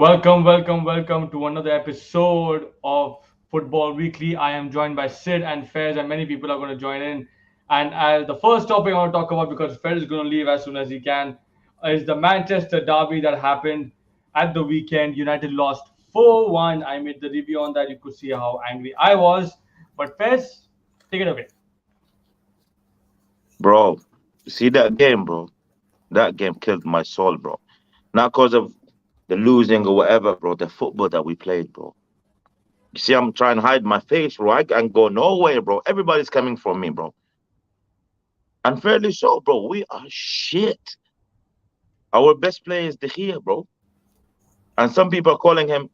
Welcome to another episode of Football Weekly. I am joined by Sid and Fez, and many people are going to join in. And as the first topic I want to talk about, because Fez is going to leave as soon as he can, is the Manchester derby that happened at the weekend. United lost 4-1. I made the review on that. You could see how angry I was. But Fez, take it away. Bro, see that game, bro? That game killed my soul, bro. Not because of the losing or whatever, bro. The football that we played, bro. You see, I'm trying to hide my face, bro. I can't go nowhere, bro. Everybody's coming for me, bro. Unfairly so, bro. We are shit. Our best player is De Gea, bro. And some people are calling him,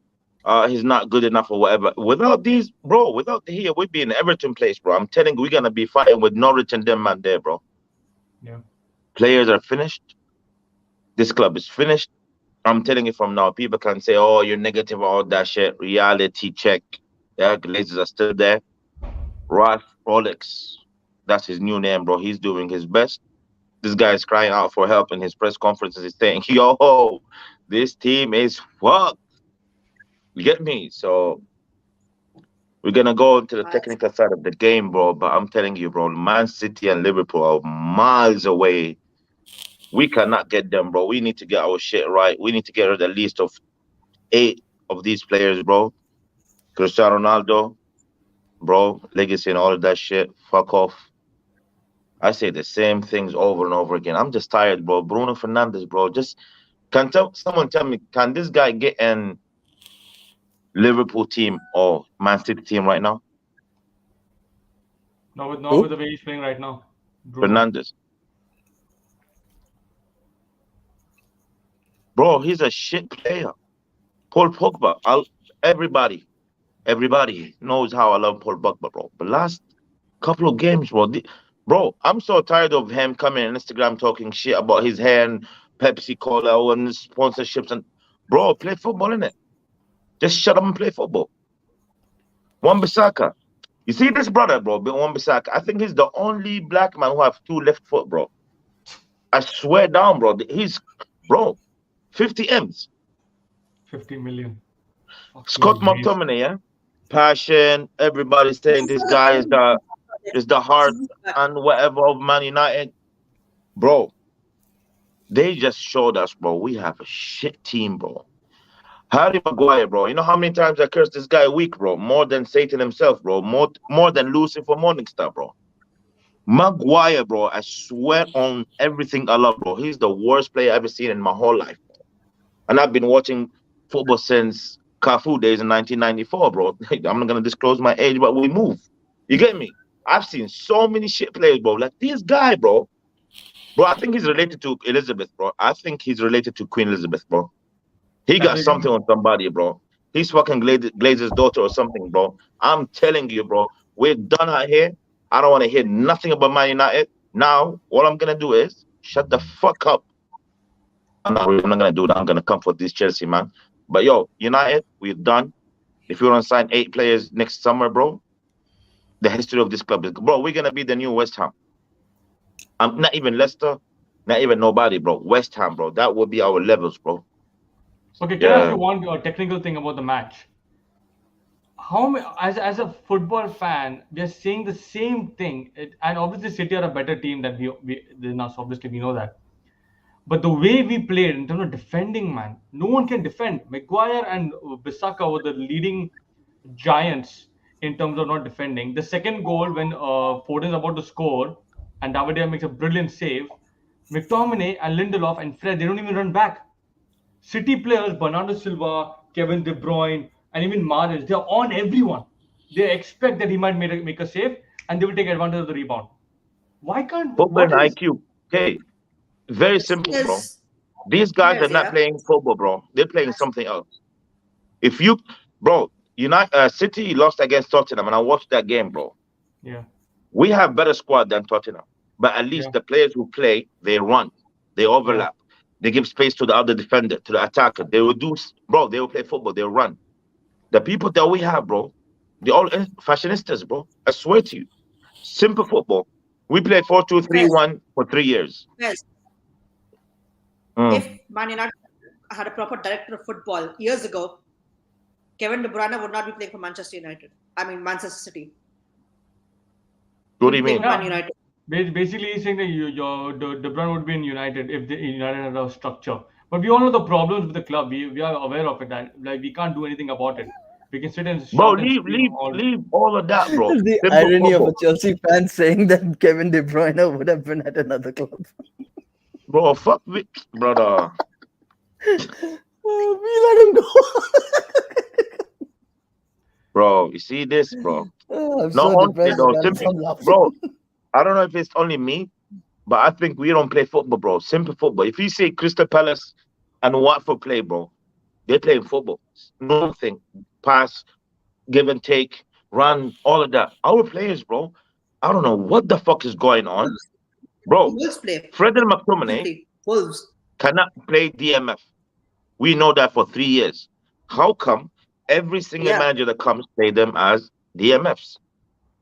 he's not good enough or whatever. Without these, bro, without De Gea, we'd be in Everton place, bro. I'm telling you, we're gonna be fighting with Norwich and them man there, bro. Yeah. Players are finished. This club is finished. I'm telling you from now, people can say, oh, you're negative, all that shit. Reality check. Yeah, Glazers are still there. Ralph Rolex, that's his new name, bro. He's doing his best. This guy is crying out for help in his press conferences. He's saying, yo, this team is fucked. You get me? So we're going to go into the technical side of the game, bro. But I'm telling you, bro, Man City and Liverpool are miles away. We cannot get them, bro. We need to get our shit right. We need to get rid of the least of 8 of these players, bro. Cristiano Ronaldo, bro, legacy and all of that shit. Fuck off. I say the same things over and over again. I'm just tired, bro. Bruno Fernandes, bro. Just someone tell me, can this guy get in Liverpool team or Man City team right now? Not with the way he's playing right now, Bruno. Fernandes. Bro, he's a shit player. Paul Pogba. Everybody knows how I love Paul Pogba, bro. But last couple of games, bro. Bro, I'm so tired of him coming on Instagram talking shit about his hair and Pepsi Cola and sponsorships and bro, play football in it. Just shut up and play football. Wan-Bissaka. You see this brother, bro, Wan-Bissaka. I think he's the only black man who have 2 left foot, bro. I swear down, bro. He's bro, 50 M's. 50 million. Scott Fucking waste. McTominay, yeah? Passion. Everybody's saying this guy is the heart and whatever of Man United. Bro, they just showed us, bro, we have a shit team, bro. Harry Maguire, bro. You know how many times I cursed this guy a week, bro? More than Satan himself, bro. More than Lucifer Morningstar, bro. Maguire, bro. I swear on everything I love, bro. He's the worst player I've ever seen in my whole life. And I've been watching football since Cafu days in 1994, bro. I'm not gonna disclose my age, but we move. You get me? I've seen so many shit players, bro. Like this guy, bro. Bro, I think he's related to Elizabeth, bro. I think he's related to Queen Elizabeth, bro. He That's got a something on somebody, bro. He's fucking Glazer's daughter or something, bro. I'm telling you, bro. We're done out here. I don't want to hear nothing about Man United. Now, what I'm gonna do is shut the fuck up. I'm not gonna do that. I'm gonna come for this Chelsea, man. But yo, United, we're done. If you want to sign 8 players next summer, bro, the history of this club is, bro, we're gonna be the new West Ham. I'm not even Leicester, not even nobody, bro. West Ham, bro. That would be our levels, bro. Okay, can I ask Yeah. you one technical thing about the match? As a football fan, we are saying the same thing, and obviously City are a better team than us. Obviously, we know that. But the way we played in terms of defending, man, no one can defend. Maguire and Bissaka were the leading giants in terms of not defending. The second goal, when Foden's about to score, and David makes a brilliant save, McTominay and Lindelof and Fred, they don't even run back. City players, Bernardo Silva, Kevin De Bruyne, and even Mahrez, they're on everyone. They expect that he might make a save, and they will take advantage of the rebound. Why can't? Football What and is? IQ. Okay. Very simple, bro. These guys are not playing football, bro. They're playing something else. If you, bro, City lost against Tottenham, and I watched that game, bro. Yeah, We have better squad than Tottenham, but at yeah, least the players who play, they run, they yeah. overlap, they give space to the other defender, to the attacker. They will do, bro. They will play football. They will run. The people that we have, bro, they all fashionistas, bro. I swear to you, simple football. We played 4-2-3-1 for 3 years. Mm. had a proper director of football years ago, Kevin De Bruyne would not be playing for Manchester United. I mean, Manchester City. What do He'd you be playing mean? for Man Yeah. United. Basically, he's saying that De Bruyne would be in United if the United had a structure. But we all know the problems with the club. We are aware of it. And like we can't do anything about it. We can sit and Bro, shout and scream all. leave all of that, bro. The Simple irony of a football. Chelsea fan saying that Kevin De Bruyne would have been at another club. Bro, fuck me, brother. We let him go. Bro, you see this, bro? Oh, I'm No, so honestly, depressed. though, Man. simple, I'm laughing. bro. I don't know if it's only me, but I think we don't play football, bro. Simple football. If you say Crystal Palace and Watford play, bro, they play football. Nothing. Pass, give and take, run, all of that. Our players, bro, I don't know what the fuck is going on. Bro, Wolves play. Fred and McTominay Simply. Wolves. cannot play DMF. We know that for 3 years. How come every single Yeah. manager that comes play them as DMFs?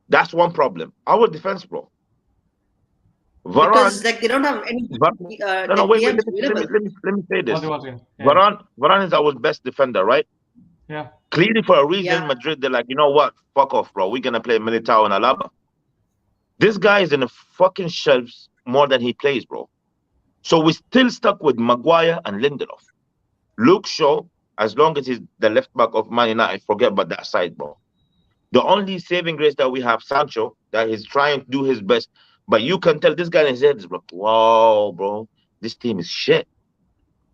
That's one problem. Our defense, bro. Because Varane, like they don't have any no, wait, DMs let me available. say this. One second. Yeah. Varane is our best defender, right? Yeah. Clearly, for a reason, Yeah. Madrid, they're like, you know what? Fuck off, bro. We're gonna play Militao and Alaba. This guy is in the fucking shelves more than he plays, bro. So we're still stuck with Maguire and Lindelof. Luke Shaw, as long as he's the left back of Man United, forget about that side, bro. The only saving grace that we have, Sancho, that he's trying to do his best. But you can tell this guy in his head is, bro, wow, bro, this team is shit.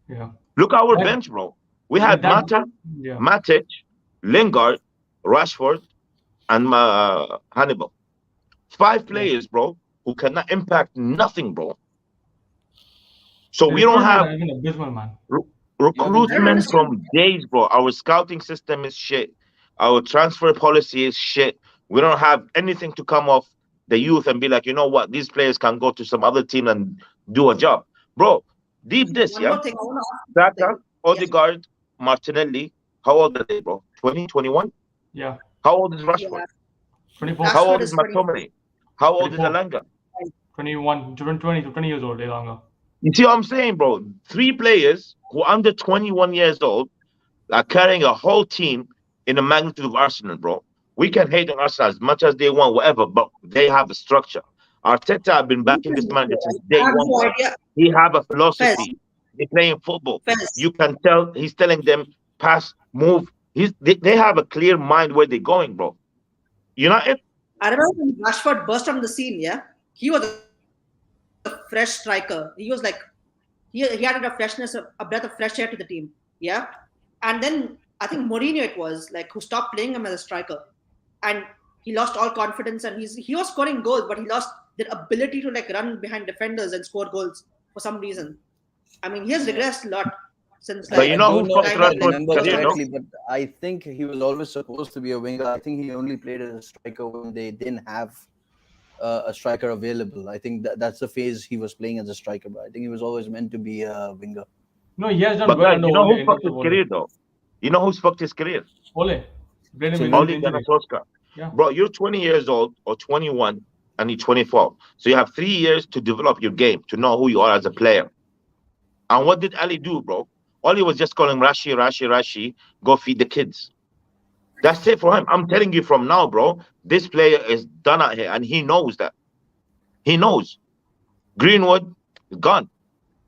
Yeah. Look at our Like- bench, bro. We like had that- Mata, Yeah. Matic, Lingard, Rashford, and Hannibal. 5 players, bro, who cannot impact nothing, bro. So we don't have Even abysmal, man. recruitment from days, bro. Our scouting system is shit. Our transfer policy is shit. We don't have anything to come off the youth and be like, you know what, these players can go to some other team and do a job. Bro, deep this, One yeah? more thing I want to ask. Saka, Odegaard, Martinelli, how old are they, bro? 20, 21? Yeah. How old is Rashford? Yeah. 24, How old Rashford is is 20. McTominay? How old is 24. Alanga? 21, 20 years old, longer. You see what I'm saying, bro? 3 players who are under 21 years old are carrying a whole team in the magnitude of Arsenal, bro. We can hate on Arsenal as much as they want, whatever, but they have a structure. Arteta have been backing this manager since day I have one. no bro. idea. He have a philosophy. They're playing football. Fez. You can tell he's telling them pass, move. They have a clear mind where they're going, bro. United, I remember when Rashford burst on the scene, yeah? He was a fresh striker. He was like, he added a freshness, a breath of fresh air to the team, yeah? And then I think Mourinho it was, like, who stopped playing him as a striker. And he lost all confidence and he was scoring goals, but he lost the ability to like run behind defenders and score goals for some reason. I mean, he has regressed a lot since But you know I who don't know fucked if I Rashford's remember career, no? correctly, but I think he was always supposed to be a winger. I think he only played as a striker when they didn't have a striker available. I think that's the phase he was playing as a striker, but I think he was always meant to be a winger. No, he has done But well guys, under you know Ole. who fucked his career, though? You know who's fucked his career? Ole. Played him So with Ole injury. Gunnar Solskjaer. Yeah. Bro, you're 20 years old or 21 and you're 24. So you have 3 years to develop your game, to know who you are as a player. And what did Ali do, bro? Oli was just calling Rashi, go feed the kids. That's it for him. I'm telling you from now, bro, this player is done out here and he knows that. He knows. Greenwood is gone.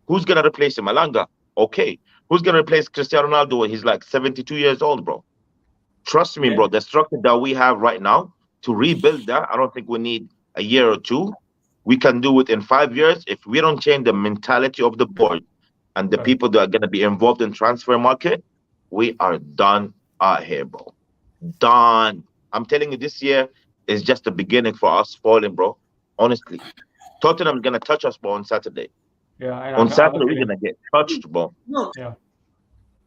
Who's going to replace him? Alanga. Okay. Who's going to replace Cristiano Ronaldo when he's like 72 years old, bro? Trust me, bro, the structure that we have right now, to rebuild that, I don't think we need a year or 2. We can do it in 5 years. If we don't change the mentality of the board and the people that are going to be involved in transfer market, we are done out here, bro. Done. I'm telling you, this year is just the beginning for us falling, bro. Honestly. Tottenham's going to touch us, bro, on Saturday. Yeah. And On Saturday, we're going to get touched, bro. No. Yeah.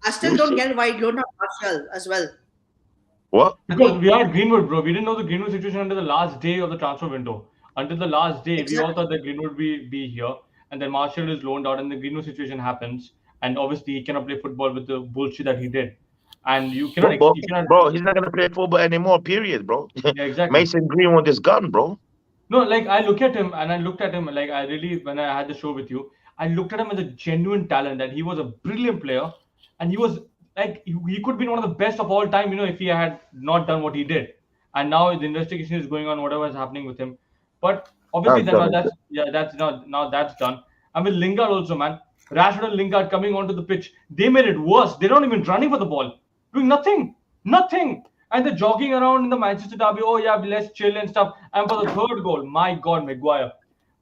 I still We'll don't see. get why you don't have Martial as well. What? Because we had Greenwood, bro. We didn't know the Greenwood situation until the last day of the transfer window. Until the last day, we all thought that Greenwood would be here. And then Martial is loaned out and the Greenwood situation happens. And obviously, he cannot play football with the bullshit that he did. And you cannot... Bro, he's not going to play football anymore, period, bro. Yeah, exactly. Mason Greenwood is gone, bro. No, like I look at him and I looked at him like I really, when I had the show with you, I looked at him as a genuine talent and he was a brilliant player. and he was like he could be one of the best of all time, if he had not done what he did. And now the investigation is going on, whatever is happening with him. But obviously, That's then done. that's now that's done. And with Lingard also, man, Rashford and Lingard coming onto the pitch, they made it worse. They're not even running for the ball, doing nothing. And they're jogging around in the Manchester derby. Oh yeah, let's chill and stuff. And for the third goal, my God, Maguire,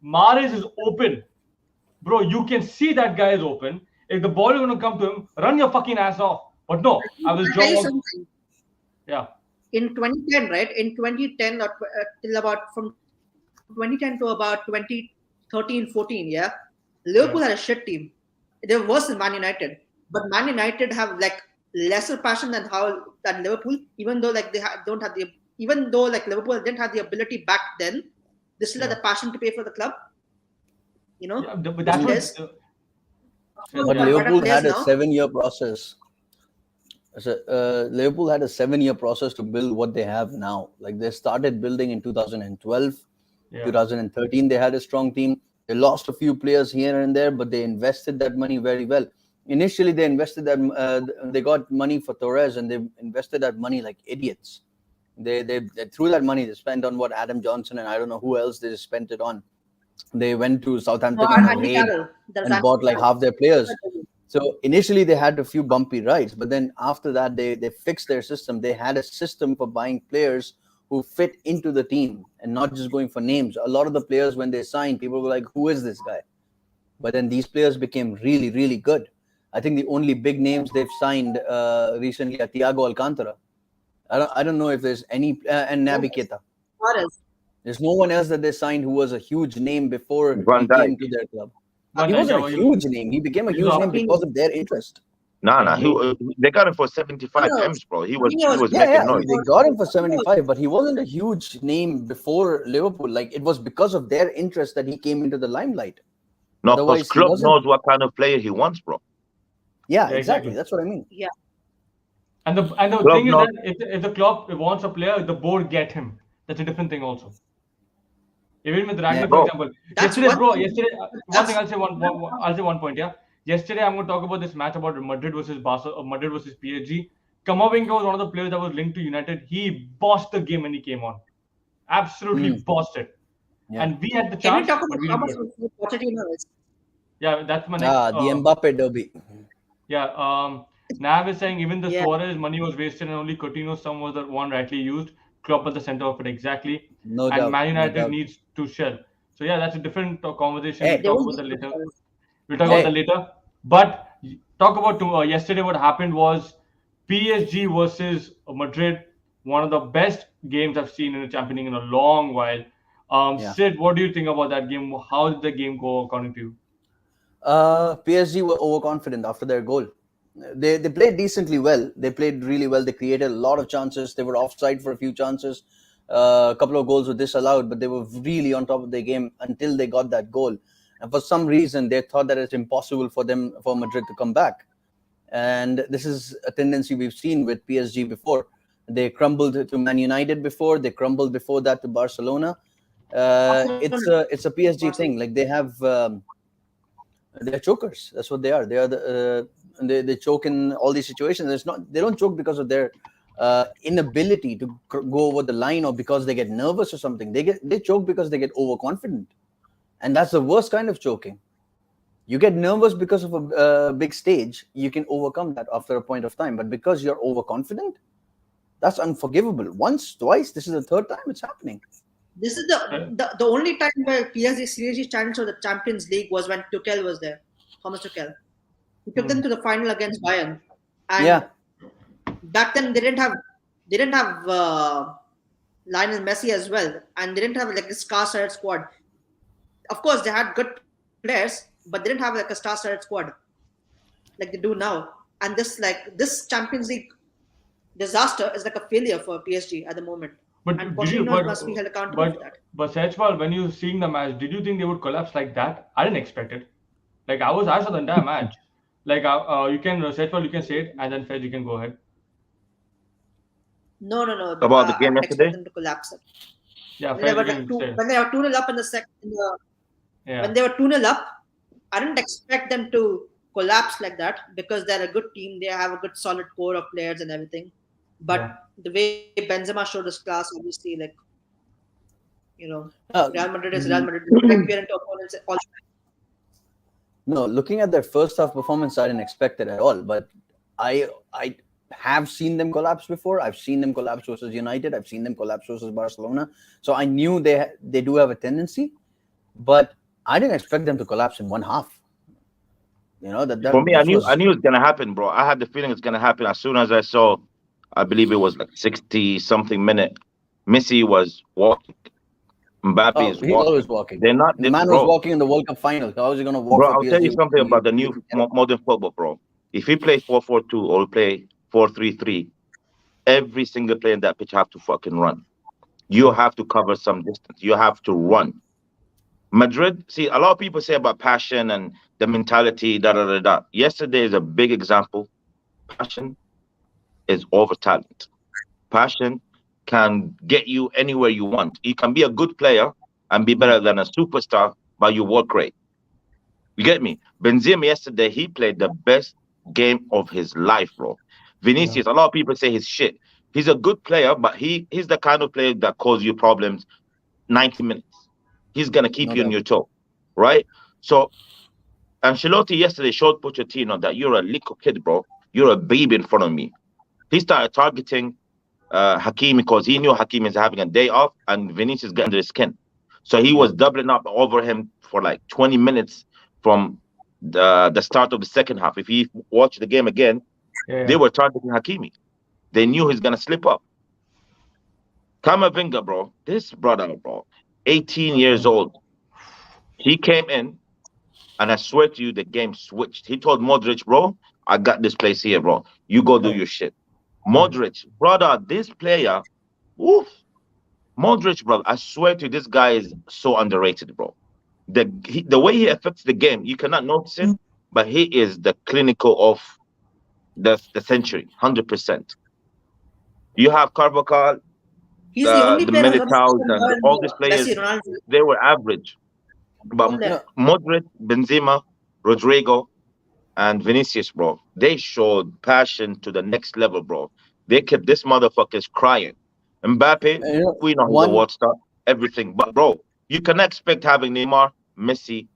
Mahrez is open. Bro, you can see that guy is open. If the ball is going to come to him, run your fucking ass off. But no, I will I'll tell you jog. something. Yeah. In 2010, right? In 2010, or till about from 2010 to about 2013, 14, yeah, Liverpool had a shit team. They were worse than Man United, but Man United have like lesser passion than Liverpool. Even though like don't have the even though like Liverpool didn't have the ability back then, they still had the passion to pay for the club. Yeah, but that's Yes. what. But Yeah. Liverpool players had a now. 7-year process. So, Liverpool had a 7-year process to build what they have now. Like they started building in 2012, Yeah. 2013. They had a strong team. They lost a few players here and there, but they invested that money very well. Initially, they invested that they got money for Torres, and they invested that money like idiots. They threw that money. They spent on what Adam Johnson and I don't know who else they spent it on. They went to Southampton on a Andy raid Carroll. There's and Andy bought like Carroll. half their players. So initially they had a few bumpy rides, but then after that they fixed their system. They had a system for buying players who fit into the team and not just going for names. A lot of the players when they signed, people were like, "Who is this guy?" But then these players became really, really good. I think the only big names they've signed recently are Thiago Alcantara. I don't know if there's any and Naby Keita. Suarez. There's no one else that they signed who was a huge name before Van he Dijk. came to their club. Van He Dijk, wasn't yeah, a he- huge name. He became a he's huge a- name because of their interest. Nah. Yeah. They got him for 75 No, M's, bro. He Fabinho was was- making Yeah, noise. they got him for 75, but he wasn't a huge name before Liverpool. Like it was because of their interest that he came into the limelight. No, because Otherwise, he club wasn't. knows what kind of player he wants, bro. Yeah, Yeah, exactly. exactly. That's what I mean. Yeah. And the Club thing is knows. that if the club wants a player, the board get him. That's a different thing also. Even with Ragnar, for Bro. example, That's yesterday, one bro. thing. Yesterday, one That's- thing I'll say I'll say one point. Yeah, yesterday I'm going to talk about this match about Madrid versus Madrid versus PSG. Kamavinga was one of the players that was linked to United. He bossed the game when he came on. Absolutely bossed it. Yeah. And we had the Can we chance, talk but about we how didn't much do it. Pochettino is? Yeah, that's my next. The Mbappe derby. Yeah, Nav is saying even the Yeah. Suarez money was wasted and only Coutinho's sum was the one rightly used. Klopp at the center of it exactly. No And doubt. Man No United doubt. needs to shell. So yeah, that's a different conversation. Hey. We'll They talk won't about that be- later. We'll talk about that later. But talk about yesterday. What happened was PSG versus Madrid. One of the best games I've seen in the Champions League in a long while. Yeah. Sid, what do you think about that game? How did the game go according to you? PSG were overconfident after their goal. They played decently well. They played really well. They created a lot of chances. They were offside for a few chances. A couple of goals were disallowed, but they were really on top of their game until they got that goal. And for some reason, they thought that it's impossible for Madrid to come back. And this is a tendency we've seen with PSG before. They crumbled to Man United before. They crumbled before that to Barcelona. It's a PSG thing. Like they have. They're chokers. That's what they are. They are they choke in all these situations. They don't choke because of their inability to go over the line or because they get nervous or something. They choke because they get overconfident, and that's the worst kind of choking. You get nervous because of a big stage. You can overcome that after a point of time, but because you're overconfident, that's unforgivable. Once, twice. This is the third time it's happening. This is the only time where PSG seriously challenged for the Champions League was when Tuchel was there, Thomas Tuchel. He took them to the final against Bayern, and back then they didn't have Lionel Messi as well, and they didn't have like a star-studded squad. Of course, they had good players, but they didn't have like a star-studded squad like they do now. And this Champions League disaster is like a failure for PSG at the moment. But And did you? Pochettino must be held accountable for that. But Sechwal, when you seeing the match, did you think they would collapse like that? I didn't expect it. Like I saw the entire match. Like you can Sechwal, you can say it, and then Fez, you can go ahead. No. About the game I didn't expect yesterday? them to collapse. Yeah, When Fez, they were you can say it. when they were 2-0 up in the second, Yeah. when they were 2-0 up, I didn't expect them to collapse like that because they're a good team. They have a good solid core of players and everything. But Yeah. the way Benzema showed his class, obviously, like, you know, Uh, Real Madrid is Real Madrid. Respect parent opponents all. no, looking at their first half performance, I didn't expect it at all. But I have seen them collapse before. I've seen them collapse versus United. I've seen them collapse versus Barcelona. So I knew they do have a tendency, but I didn't expect them to collapse in one half. You know For me, this I was knew it's gonna happen, bro. I had the feeling it's gonna happen as soon as I saw. I believe it was like 60 something minute. Messi was walking. Mbappe is he's always walking. walking. They're not, The man was bro. walking in the World Cup final. How is he going to walk Bro, for I'll tell PSG? you something about the new modern football, bro. If he play 4-4-2 or play 4-3-3, every single player in that pitch have to fucking run. You have to cover some distance. You have to run. Madrid, see, a lot of people say about passion and the mentality, da da da da. Yesterday is a big example. Passion is over talent. Passion can get you anywhere you want. You can be a good player and be better than a superstar, but you work great. You get me? Benzema yesterday, he played the best game of his life, bro. Vinicius, a lot of people say he's shit. He's a good player, but he's the kind of player that causes you problems 90 minutes. He's gonna keep No you on doubt. your toe, right? So Ancelotti yesterday showed Pochettino that you're a little kid, bro. You're a baby in front of me. He started targeting Hakimi because he knew Hakimi is having a day off and Vinicius got under his skin. So he was doubling up over him for like 20 minutes from the start of the second half. If you watch the game again, they were targeting Hakimi. They knew he's gonna slip up. Kamavinga, bro, this brother, bro, 18 years old. He came in, and I swear to you, the game switched. He told Modric, bro, I got this place here, bro. You go do your shit. Modric, brother, this player, oof. Modric, bro, I swear to you, this guy is so underrated, bro. The way he affects the game, you cannot notice it, but he is the clinical of the century, 100%. You have Carvajal, He's the only the player who's Militaos, on and all these players, Messi, Ronaldo. they were average. But All left. Modric, Benzema, Rodrigo, and Vinicius, bro, they showed passion to the next level, bro. They kept this motherfuckers crying. Mbappe, You know, we know he's a one world star, everything. But, bro, you cannot expect having Neymar, Messi,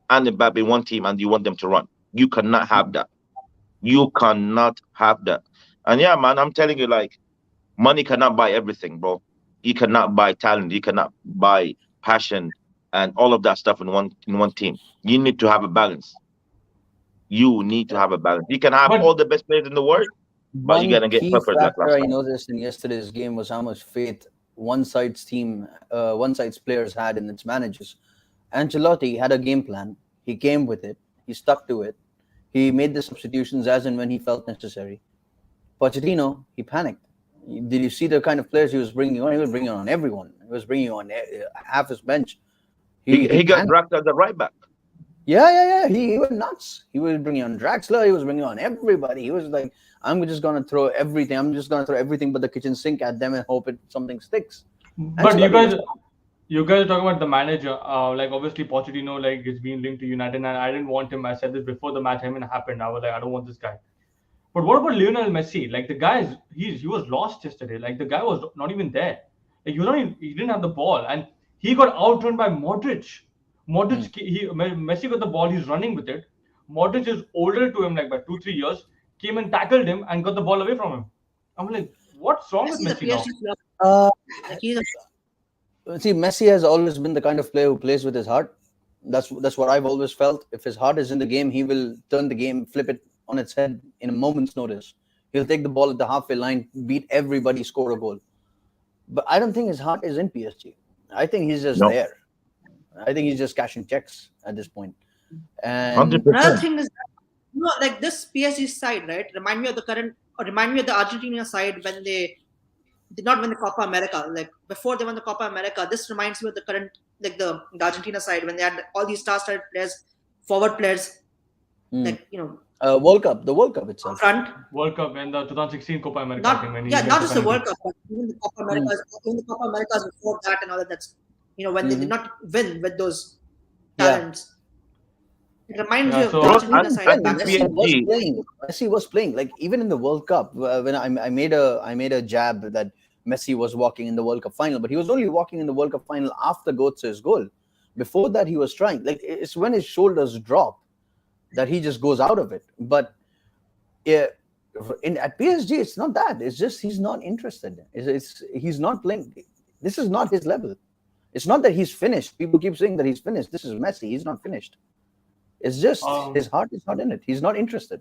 and Mbappe in one team and you want them to run. You cannot have that. You cannot have that. And yeah, man, I'm telling you, like, money cannot buy everything, bro. You cannot buy talent. You cannot buy passion and all of that stuff in one team. You need to have a balance. You need to have a balance. You can have But all the best players in the world, but you're one gonna get key peppered like factor last I time. noticed in yesterday's game was how much faith one side's players had in its managers. Ancelotti had a game plan. He came with it. He stuck to it. He made the substitutions as and when he felt necessary. Pochettino, he panicked. Did you see the kind of players he was bringing on? He was bringing on everyone. He was bringing on half his bench. He He got panicked. dragged at the right back. Yeah. He went nuts. He was bringing on Draxler. He was bringing on everybody. He was like, I'm just gonna throw everything. I'm just gonna throw everything but the kitchen sink at them and hope something sticks. but you Ancelotti guys was you guys are talking about the manager. Like obviously Pochettino, like is being linked to United, and I didn't want him. I said this before the match even happened. I was like, I don't want this guy. But what about Lionel Messi? Like the guy is he was lost yesterday. Like the guy was not even there. Like he didn't have the ball, and he got outrun by Modric. Messi got the ball. He's running with it. Modric is older to him like by 2 3 years. Came and tackled him and got the ball away from him. I'm like, what's wrong with Messi's a Messi PSG now? player. Like he's See, Messi has always been the kind of player who plays with his heart. That's what I've always felt. If his heart is in the game, he will turn the game, flip it on its head in a moment's notice. He'll take the ball at the halfway line, beat everybody, score a goal. But I don't think his heart is in PSG. I think he's just No, there. I think he's just cashing checks at this point. hundred And another percent. thing is that, like this PSG side, right? Remind me of the Argentina side when they did not win the Copa America. Like before they won the Copa America, this reminds me of the current, like the Argentina side when they had all these star-studded players, forward players, like the World Cup itself. front. World Cup and the 2016 Copa America, I think, when he Not went for just the World penalties. Cup, but even the Copa Americas, before that and all that. That's when they did not win with those talents. It reminds Yeah, you of so- the Bro, Argentina and side I think back then. Messi was playing. Like even in the World Cup, when I made a jab that Messi was walking in the World Cup final, but he was only walking in the World Cup final after Götze's goal. Before that, he was trying. Like it's when his shoulders drop that he just goes out of it. But yeah, at PSG, it's not that. It's just he's not interested. He's not playing. This is not his level. It's not that he's finished. People keep saying that he's finished. This is Messi. He's not finished. It's just his heart is not in it. He's not interested.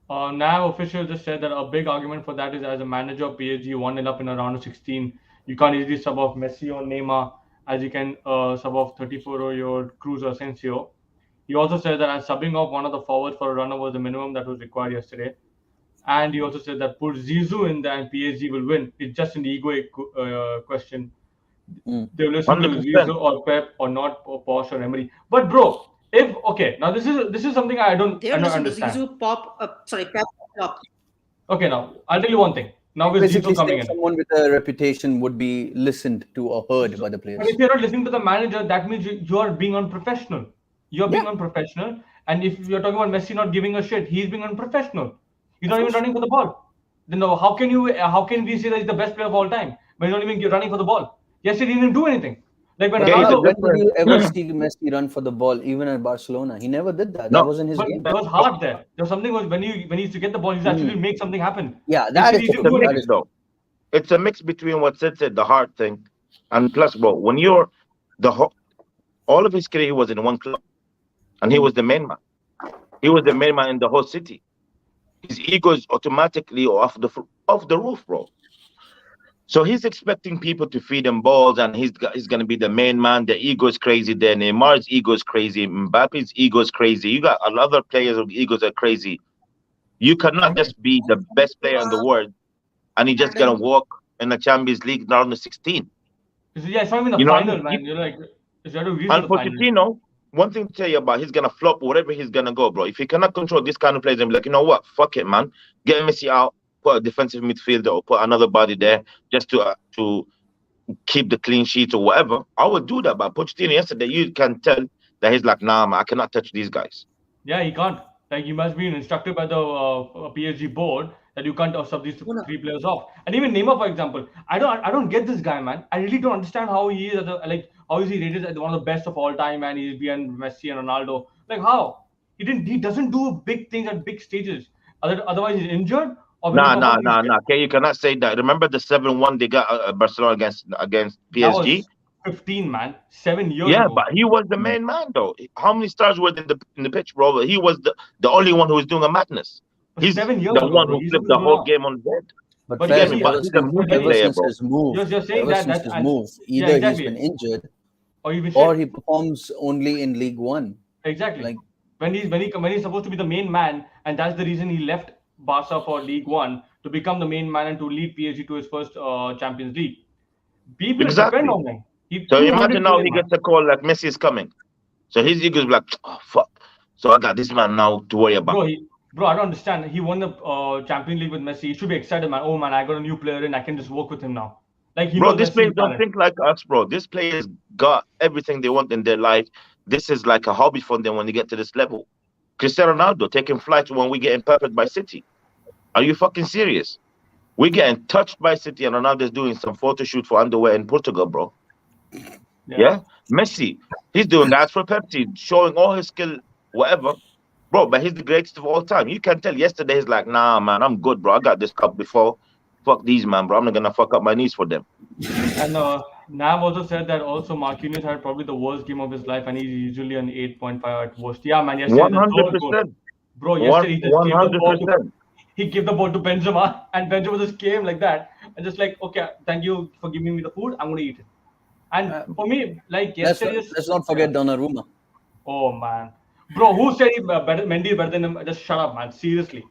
Now official just said that a big argument for that is as a manager of PSG, 1-0 up in a round of 16, you can't easily sub off Messi or Neymar as you can sub off 34-year-old Cruz or Asensio. He also said that as subbing off one of the forwards for a runner was the minimum that was required yesterday. And he also said that put Zizou in there and PSG will win. It's just an ego question. They will listen to 100%. Zizou or Pep or not or Posh or Emery. But bro, if okay, now this is something I don't They would listen to understand. Zizou, Pep, Klopp. Okay, now I'll tell you one thing. Now with Basically, Zizou coming saying in, someone with a reputation would be listened to or heard by the players. but if you're not listening to the manager, that means you are being unprofessional. You're being unprofessional. And if you're talking about Messi not giving a shit, he's being unprofessional. He's not even running for the ball. Then how can we say that he's the best player of all time when he's not even running for the ball? Yesterday he didn't do anything. Like when Okay, Ronaldo, When did you ever see Messi run for the ball, even at Barcelona? He never did that. No. That wasn't his but game. there was heart there. There was something was when he used to get the ball, he used to actually make something happen. Yeah, that is Yesterday, true. he It's a was mix, though. It's a mix between what Sid said, the heart thing, and plus, bro, when you're all of his career, he was in one club, and he was the main man. He was the main man in the whole city. His ego is automatically off the roof, bro. So he's expecting people to feed him balls, and he's going to be the main man. The ego is crazy there. Neymar's ego is crazy. Mbappe's ego is crazy. You got other players whose egos are crazy. You cannot just be the best player in the world, and you're just going to walk in the Champions League round of 16. Yeah, it's not even the You know what I final, mean? man. You're like, it's got to reach And the final. Pochettino, one thing to tell you about, he's gonna flop wherever he's gonna go, bro. If he cannot control this kind of players and be like, you know what, fuck it, man, get Messi out, put a defensive midfielder or put another body there just to keep the clean sheet or whatever, I would do that. But Pochettino yesterday, you can tell that he's like, nah, man, I cannot touch these guys. Yeah, he can't. Like, you must be instructed by the PSG board that you can't sub these three players off. And even Neymar, for example, I don't get this guy, man. I really don't understand how he is how is he rated as one of the best of all time, and he's behind Messi and Ronaldo. Like how? He doesn't do big things at big stages. Otherwise, he's injured. Or when he performs, Nah. Okay, you cannot say that. Remember the 7-1 they got Barcelona against PSG? That was 15, man. 7 years Yeah, ago. but he was the main man, though. How many stars were in the pitch, bro? He was the only one who was doing a madness. He's 7 years the ago, one bro. who He's flipped the whole game on his head. But But Faiz, yeah, but he's a movie ever player, since bro. his move, You're saying ever that- since that's- his and- move, yeah, either exactly. he's been injured or even or shit. he performs only in League One. Exactly. Like when he's supposed to be the main man, and that's the reason he left Barca for League One to become the main man and to lead PSG to his first Champions League. People Exactly. depend on him. So 200 imagine now he million, gets a call like Messi is coming. So his ego is like, oh, fuck. So I got this man now to worry about. Bro, I don't understand. He won the Champions League with Messi. He should be excited, man. Oh man, I got a new player and I can just work with him now. Like he Bro, knows these Messi's players don't talent. think like us, bro. These players got everything they want in their life. This is like a hobby for them when they get to this level. Cristiano Ronaldo taking flights when we getting peppered by City. Are you fucking serious? We getting touched by City and Ronaldo's doing some photo shoot for underwear in Portugal, bro. Yeah? Messi, he's doing that for Pepsi, showing all his skill, whatever. Bro, but he's the greatest of all time. You can tell yesterday he's like, nah, man, I'm good, bro. I got this cup before. Fuck these, man, bro. I'm not going to fuck up my knees for them. And Nav also said that also Marquinhos had probably the worst game of his life, and he's usually an 8.5 at worst. Yeah, man. Yesterday, the third goal. 100%. Bro, yesterday he just gave the ball to 100%. he gave the ball to Benzema, and Benzema just came like that and just like, okay, thank you for giving me the food. I'm gonna eat it. And for me, like yesterday, let's not forget Donnarumma. oh man, bro, who said Mendy is better than him? Just shut up, man. Seriously,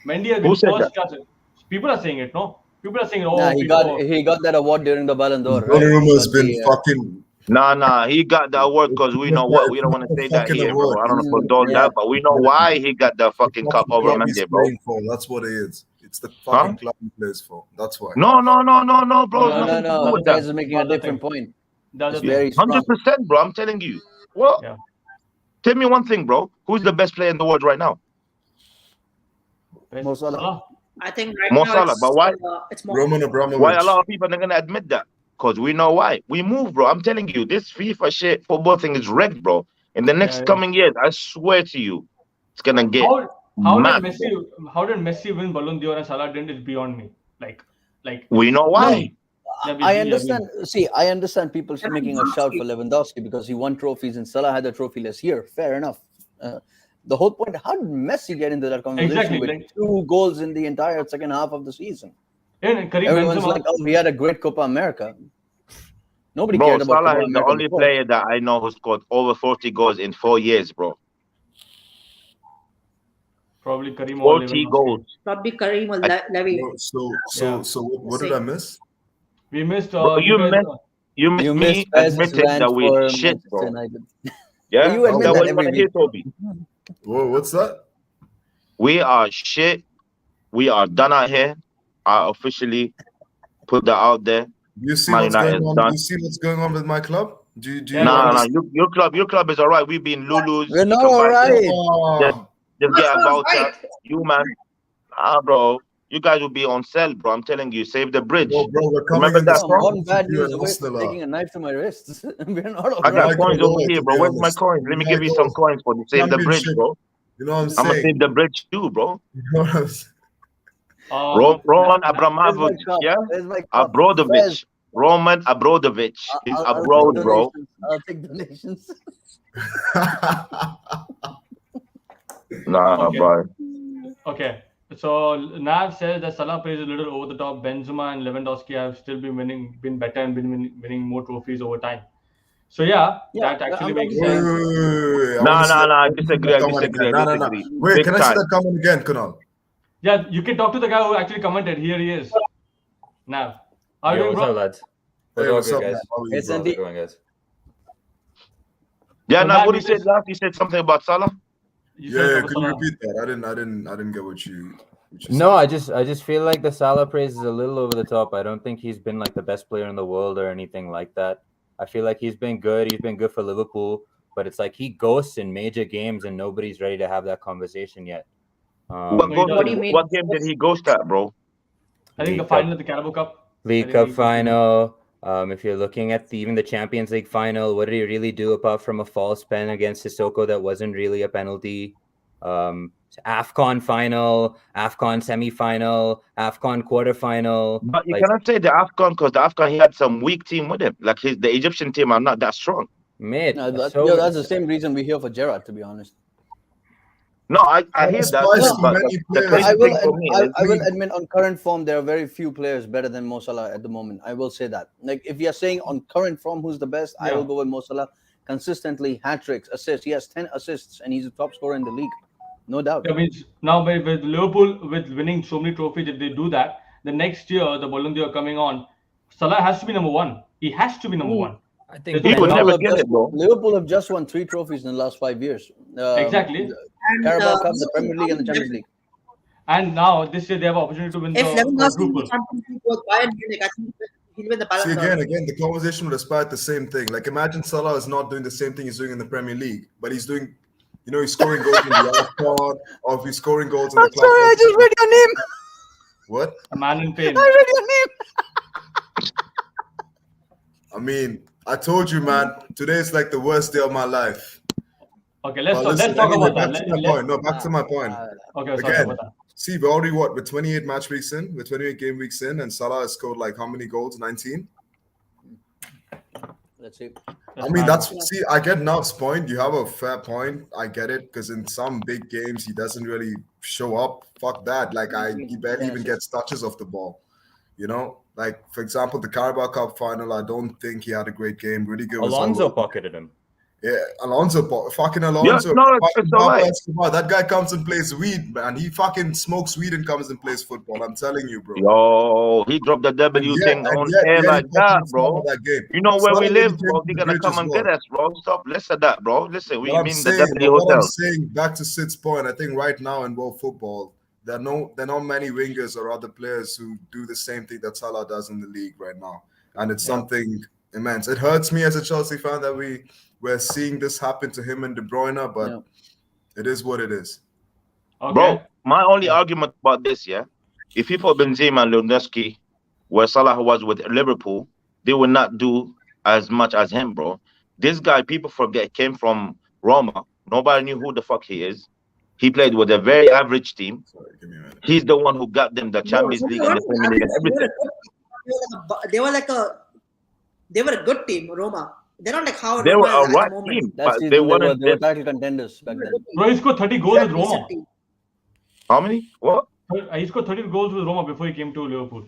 Mendy has been Who said first that? class. People are saying it, no? People are saying, oh, Nah, people, he got that award during the Ballon d'Or. Right? Donnarumma's But been fucking. Nah, he got the award because we know what. We don't want to say that Fucking here, bro. award. I don't know condone Yeah. that, but we know why he got the fucking cup over club he's Mendy, bro. playing for. That's what it is. It's the fucking club he plays for. That's why. No, bro. No, Nothing to do No. with Faiz that. is making a That's the thing. different point. That's It's the thing. very strong. 100%, bro. I'm telling you. What? Yeah. Tell me one thing, bro. Who's the best player in the world right now? Mo Salah. Salah. I think right Mo now Salah, but why? it's more. Roman Abramovich. Why a lot of people are gonna admit that? Because we know why. We move, bro. I'm telling you, this FIFA shit football thing is wrecked, bro. In the next Yeah. coming years, I swear to you, it's gonna get How mad. did Messi win Ballon d'Or and Salah didn't? It's beyond me. Like We know why. I understand. See, I understand people making a shout for Lewandowski because he won trophies and Salah had a trophy less year. Fair enough. The whole point: how did Messi get into that conversation Exactly, with like- 2 goals in the entire second half of the season? Even Karim Everyone's Benzema, like, "Oh, he had a great Copa America." Nobody Bro, cared about Salah Copa is the America only before. player that I know who scored over 40 goals in 4 years, bro. probably Karim or 40 Lewandowski. goals. Probably Karim or I- Levy. So what did I miss? We missed. Bro, you guys, you missed You me missed Faz's admitting rant that we for shit, Manchester bro. United. Yeah, You admit that that what you every want to hear, week. Toby. Whoa, what's that? We are shit. We are done out here. I officially put that out there. Do you see Man what's United going is on? done. Do you see what's going on with my club? Do you Yeah, Nah, understand? your club is all right. We've been Lulu's. We're You not can buy all right. things. Oh, Just get a That's not voucher. right. You, man. Bro. You guys will be on sale, bro. I'm telling you. Save the bridge. bro, we're coming Remember in that this song? One bad you news and away Arsenal from are. taking a knife to my wrists. We're not all I got right. coins go over low, here, to bro. be Where's my honest. coins? Let me Yeah, give you some coins for you. Save the bridge, Championship. bro. You know what I'm I'm gonna saying? save the bridge too, bro. You know what I'm saying? Roman Where's my Abramovich, cup? yeah? Where's my cup? Faz, Abrodovich. Roman Abrodovich. He's I'll abroad, take bro. donations. I'll take donations. Nah, Okay. bro. Okay. So Nav says that Salah plays a little over the top. Benzema and Lewandowski have still been better and been winning more trophies over time. So yeah, Yeah, that actually I'm makes Wait, sense. wait. I No, wanna see no, that- no. I I wanna see disagree. that I comment disagree. I again. No. disagree. Wait, Big can I see time. that comment again, Kunal? Yeah, you can talk to the guy who actually commented. Here he is. Nav. How are you Yo, doing, what's up, bro? lads? Hey, all what's good, up, guys? man? How are you, Hey, bro? How's Sandy. it going, guys? Yeah, So now Nav, what you he said just- last, he said something about Salah. You said Yeah, about can you Salah. repeat that? I didn't get what you No, said. I just feel like the Salah praise is a little over the top. I don't think he's been like the best player in the world or anything like that. I feel like he's been good. He's been good for Liverpool, but it's like he ghosts in major games and nobody's ready to have that conversation yet. What, he does. What do you mean? what game did he ghost at, bro? I think the League final Cup. of the Carabao Cup. League I Cup think final. If you're looking at even the Champions League final, what did he really do apart from a false pen against Sissoko that wasn't really a penalty? AFCON final, AFCON semi-final, AFCON quarterfinal. But you Like, cannot say the AFCON because the AFCON he had some weak team with him. Like the Egyptian team are not that strong. mate, That's so the same reason we're here for Gerrard, to be honest. No, I hear that, Spice shit, but many the players. crazy I will, thing for me I, is I will admit, on current form, there are very few players better than Mo Salah at the moment. I will say that. Like, if you're saying on current form who's the best, I Yeah. will go with Mo Salah. Consistently, hat-tricks, assists. He has 10 assists, and he's a top scorer in the league. No doubt. I mean, now with Liverpool with winning so many trophies, if they do that, the next year the Ballon d'Or coming on, Salah has to be number one. He has to be number one. I think He would Benzema- never get it, bro. Liverpool have just won 3 trophies in the last 5 years. Exactly. The And, Carabao Cup, the Premier League, and the Champions League. And now this year they have an opportunity to win If the Lewandowski wins quadruple. the Champions League with Bayern Munich, I think he'll win the See Ballon d'Or. again, the conversation would aspire the same thing. Like imagine Salah is not doing the same thing he's doing in the Premier League, but he's doing, he's scoring goals in the AFCON, or if he's scoring goals in the club. Sorry, I just read your name. What? A man in pain. I read your name. I mean, I told you, man. Today is like the worst day of my life. Okay, let's But talk, listen, let's talk anyway, about that. back to my point. No, back to my point. Okay, sorry Again, about that. see, we're already we're 28 match weeks in, we're 28 game weeks in, and Salah has scored like how many goals? 19. Let's see. I mean, see, I get Nav's point. You have a fair point. I get it because in some big games he doesn't really show up. Fuck that. Like he barely even gets touches of the ball. Like for example, the Carabao Cup final. I don't think he had a great game. Really good. Alonso pocketed him. Yeah, fucking Yeah, Alonso. no, it's Fucking all Pablo right. Escobar. That guy comes and plays weed, man. He fucking smokes weed and comes and plays football. I'm telling you, bro. Yo, he dropped the W thing on air like that, bro. You know where we live, bro. They're gonna come and get us, bro. Stop. Listen to that, bro. Listen, we mean the W What I'm Hotel. saying, back to Sid's point, I think right now in world football, there are not many wingers or other players who do the same thing that Salah does in the league right now, and it's something immense. It hurts me as a Chelsea fan that we're seeing this happen to him and De Bruyne, but Yeah. it is what it is. Okay. Bro, my only argument about this, yeah, if you put Benzema and Lewandowski where Salah was with Liverpool, they would not do as much as him, bro. This guy, people forget, came from Roma. Nobody knew who the fuck he is. He played with a very average team. Sorry, give me a minute. He's the one who got them the Champions League and the Premier League and everything. They were a good team, Roma. They're not like how They were Roma a is at right the moment. team, That's but the, they weren't. they were title contenders back then. Bro, he scored 30 goals They're with a Roma. decent team. How many? What? He scored 30 goals with Roma before he came to Liverpool.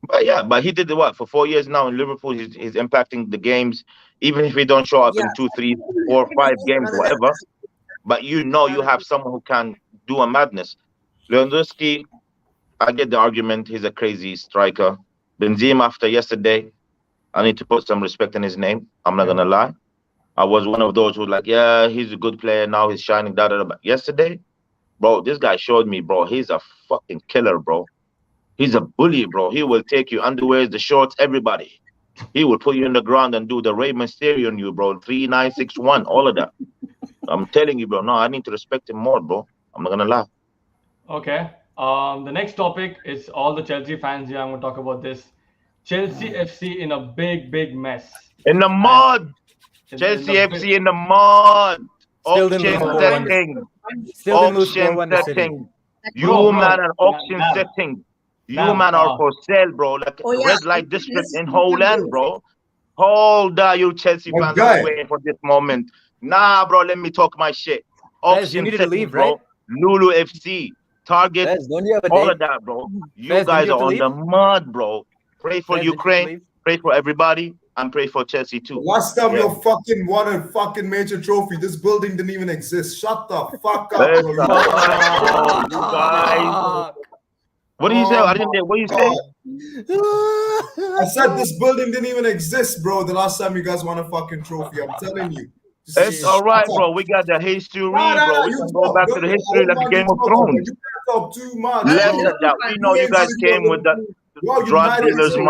But yeah, but he did the what for 4 years now in Liverpool. He's impacting the games, even if he don't show up in 2, 3, 4, 5 games, whatever. But you know you have someone who can do a madness. Lewandowski, I get the argument. He's a crazy striker. Benzema, after yesterday, I need to put some respect in his name. I'm not gonna lie. I was one of those who like, yeah, he's a good player now. He's shining. Da da da. But yesterday, bro, this guy showed me, bro. He's a fucking killer, bro. He's a bully, bro. He will take you underwears, the shorts, everybody. He will put you in the ground and do the Rey Mysterio on you, bro. 3, 9, 6, 1, all of that. I'm telling you, bro. No, I need to respect him more, bro. I'm not gonna lie. Okay. The next topic is all the Chelsea fans here. I'm going to talk about this. Chelsea FC in a big mess. In the mud. In Chelsea the FC in the mud. Still didn't Auction lose 4-1. setting. Still didn't lose Auction 4-1 to City. setting. You Bro, man an auction Nam. setting. You Nam, man are for sale, bro. Like Oh, yeah. red light district in Holland, bro. Hold on, you Chelsea My fans guy. are waiting for this moment. Nah, bro, let me talk my shit. Fez, you Auction needed to setting, leave, bro. right? Lulu FC, Target, Fez, don't you have a all date? of that, bro. You Fez, didn't guys you are have on to the leave? mud, bro. Pray for Fez, did you Ukraine, leave? pray for everybody, and pray for Chelsea too. Last time Yeah. you fucking won a fucking major trophy, this building didn't even exist. Shut the fuck up, Let's bro. go, you guys. What do you say? I didn't hear. What do you say? I said this building didn't even exist, bro. The last time you guys won a fucking trophy, I'm telling you. Just It's all shut right, up. bro. We got the history, Nah, bro. We you can go talk. back to Don't- the I history don't like the mind you Game of talking, but Thrones. you can't talk too much. Less bro. than that. We know you guys came with the You're drug United, dealers' so-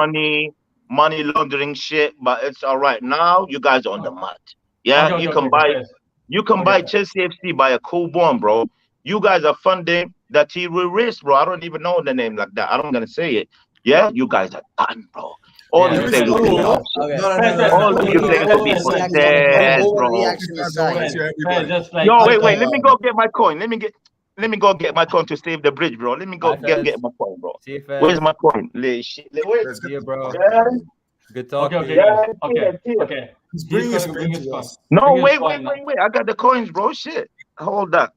money laundering shit, but it's all right. Now you guys are on the mud. Yeah, Okay, you okay, can okay, buy Fez. you can Okay. buy Chelsea FC by a cool born, bro. You guys are funding the terrorists, bro. I don't even know the name like that. I'm gonna say it. Yeah, you guys are done, bro. All Yeah, you it's players will be cool. dog shit. Okay. No, All Fez, you players will be Fez, for Fez, sad, bro. Overreaction aside. Fez, just like Yo, wait. Let me go get my coin. Let me go get my coin to save the bridge, bro. Let me go Bye, Fez. get my coin, bro. See you, Fez. Where's my coin? Wait. Let's See get you, bro. Yeah. Good talk Okay, to okay, you. guys. Yeah, Okay. He's He's bringing his gonna bring pen his to coin. us. No, Bring his wait. coin now. I got the coins, bro. Shit. Hold that.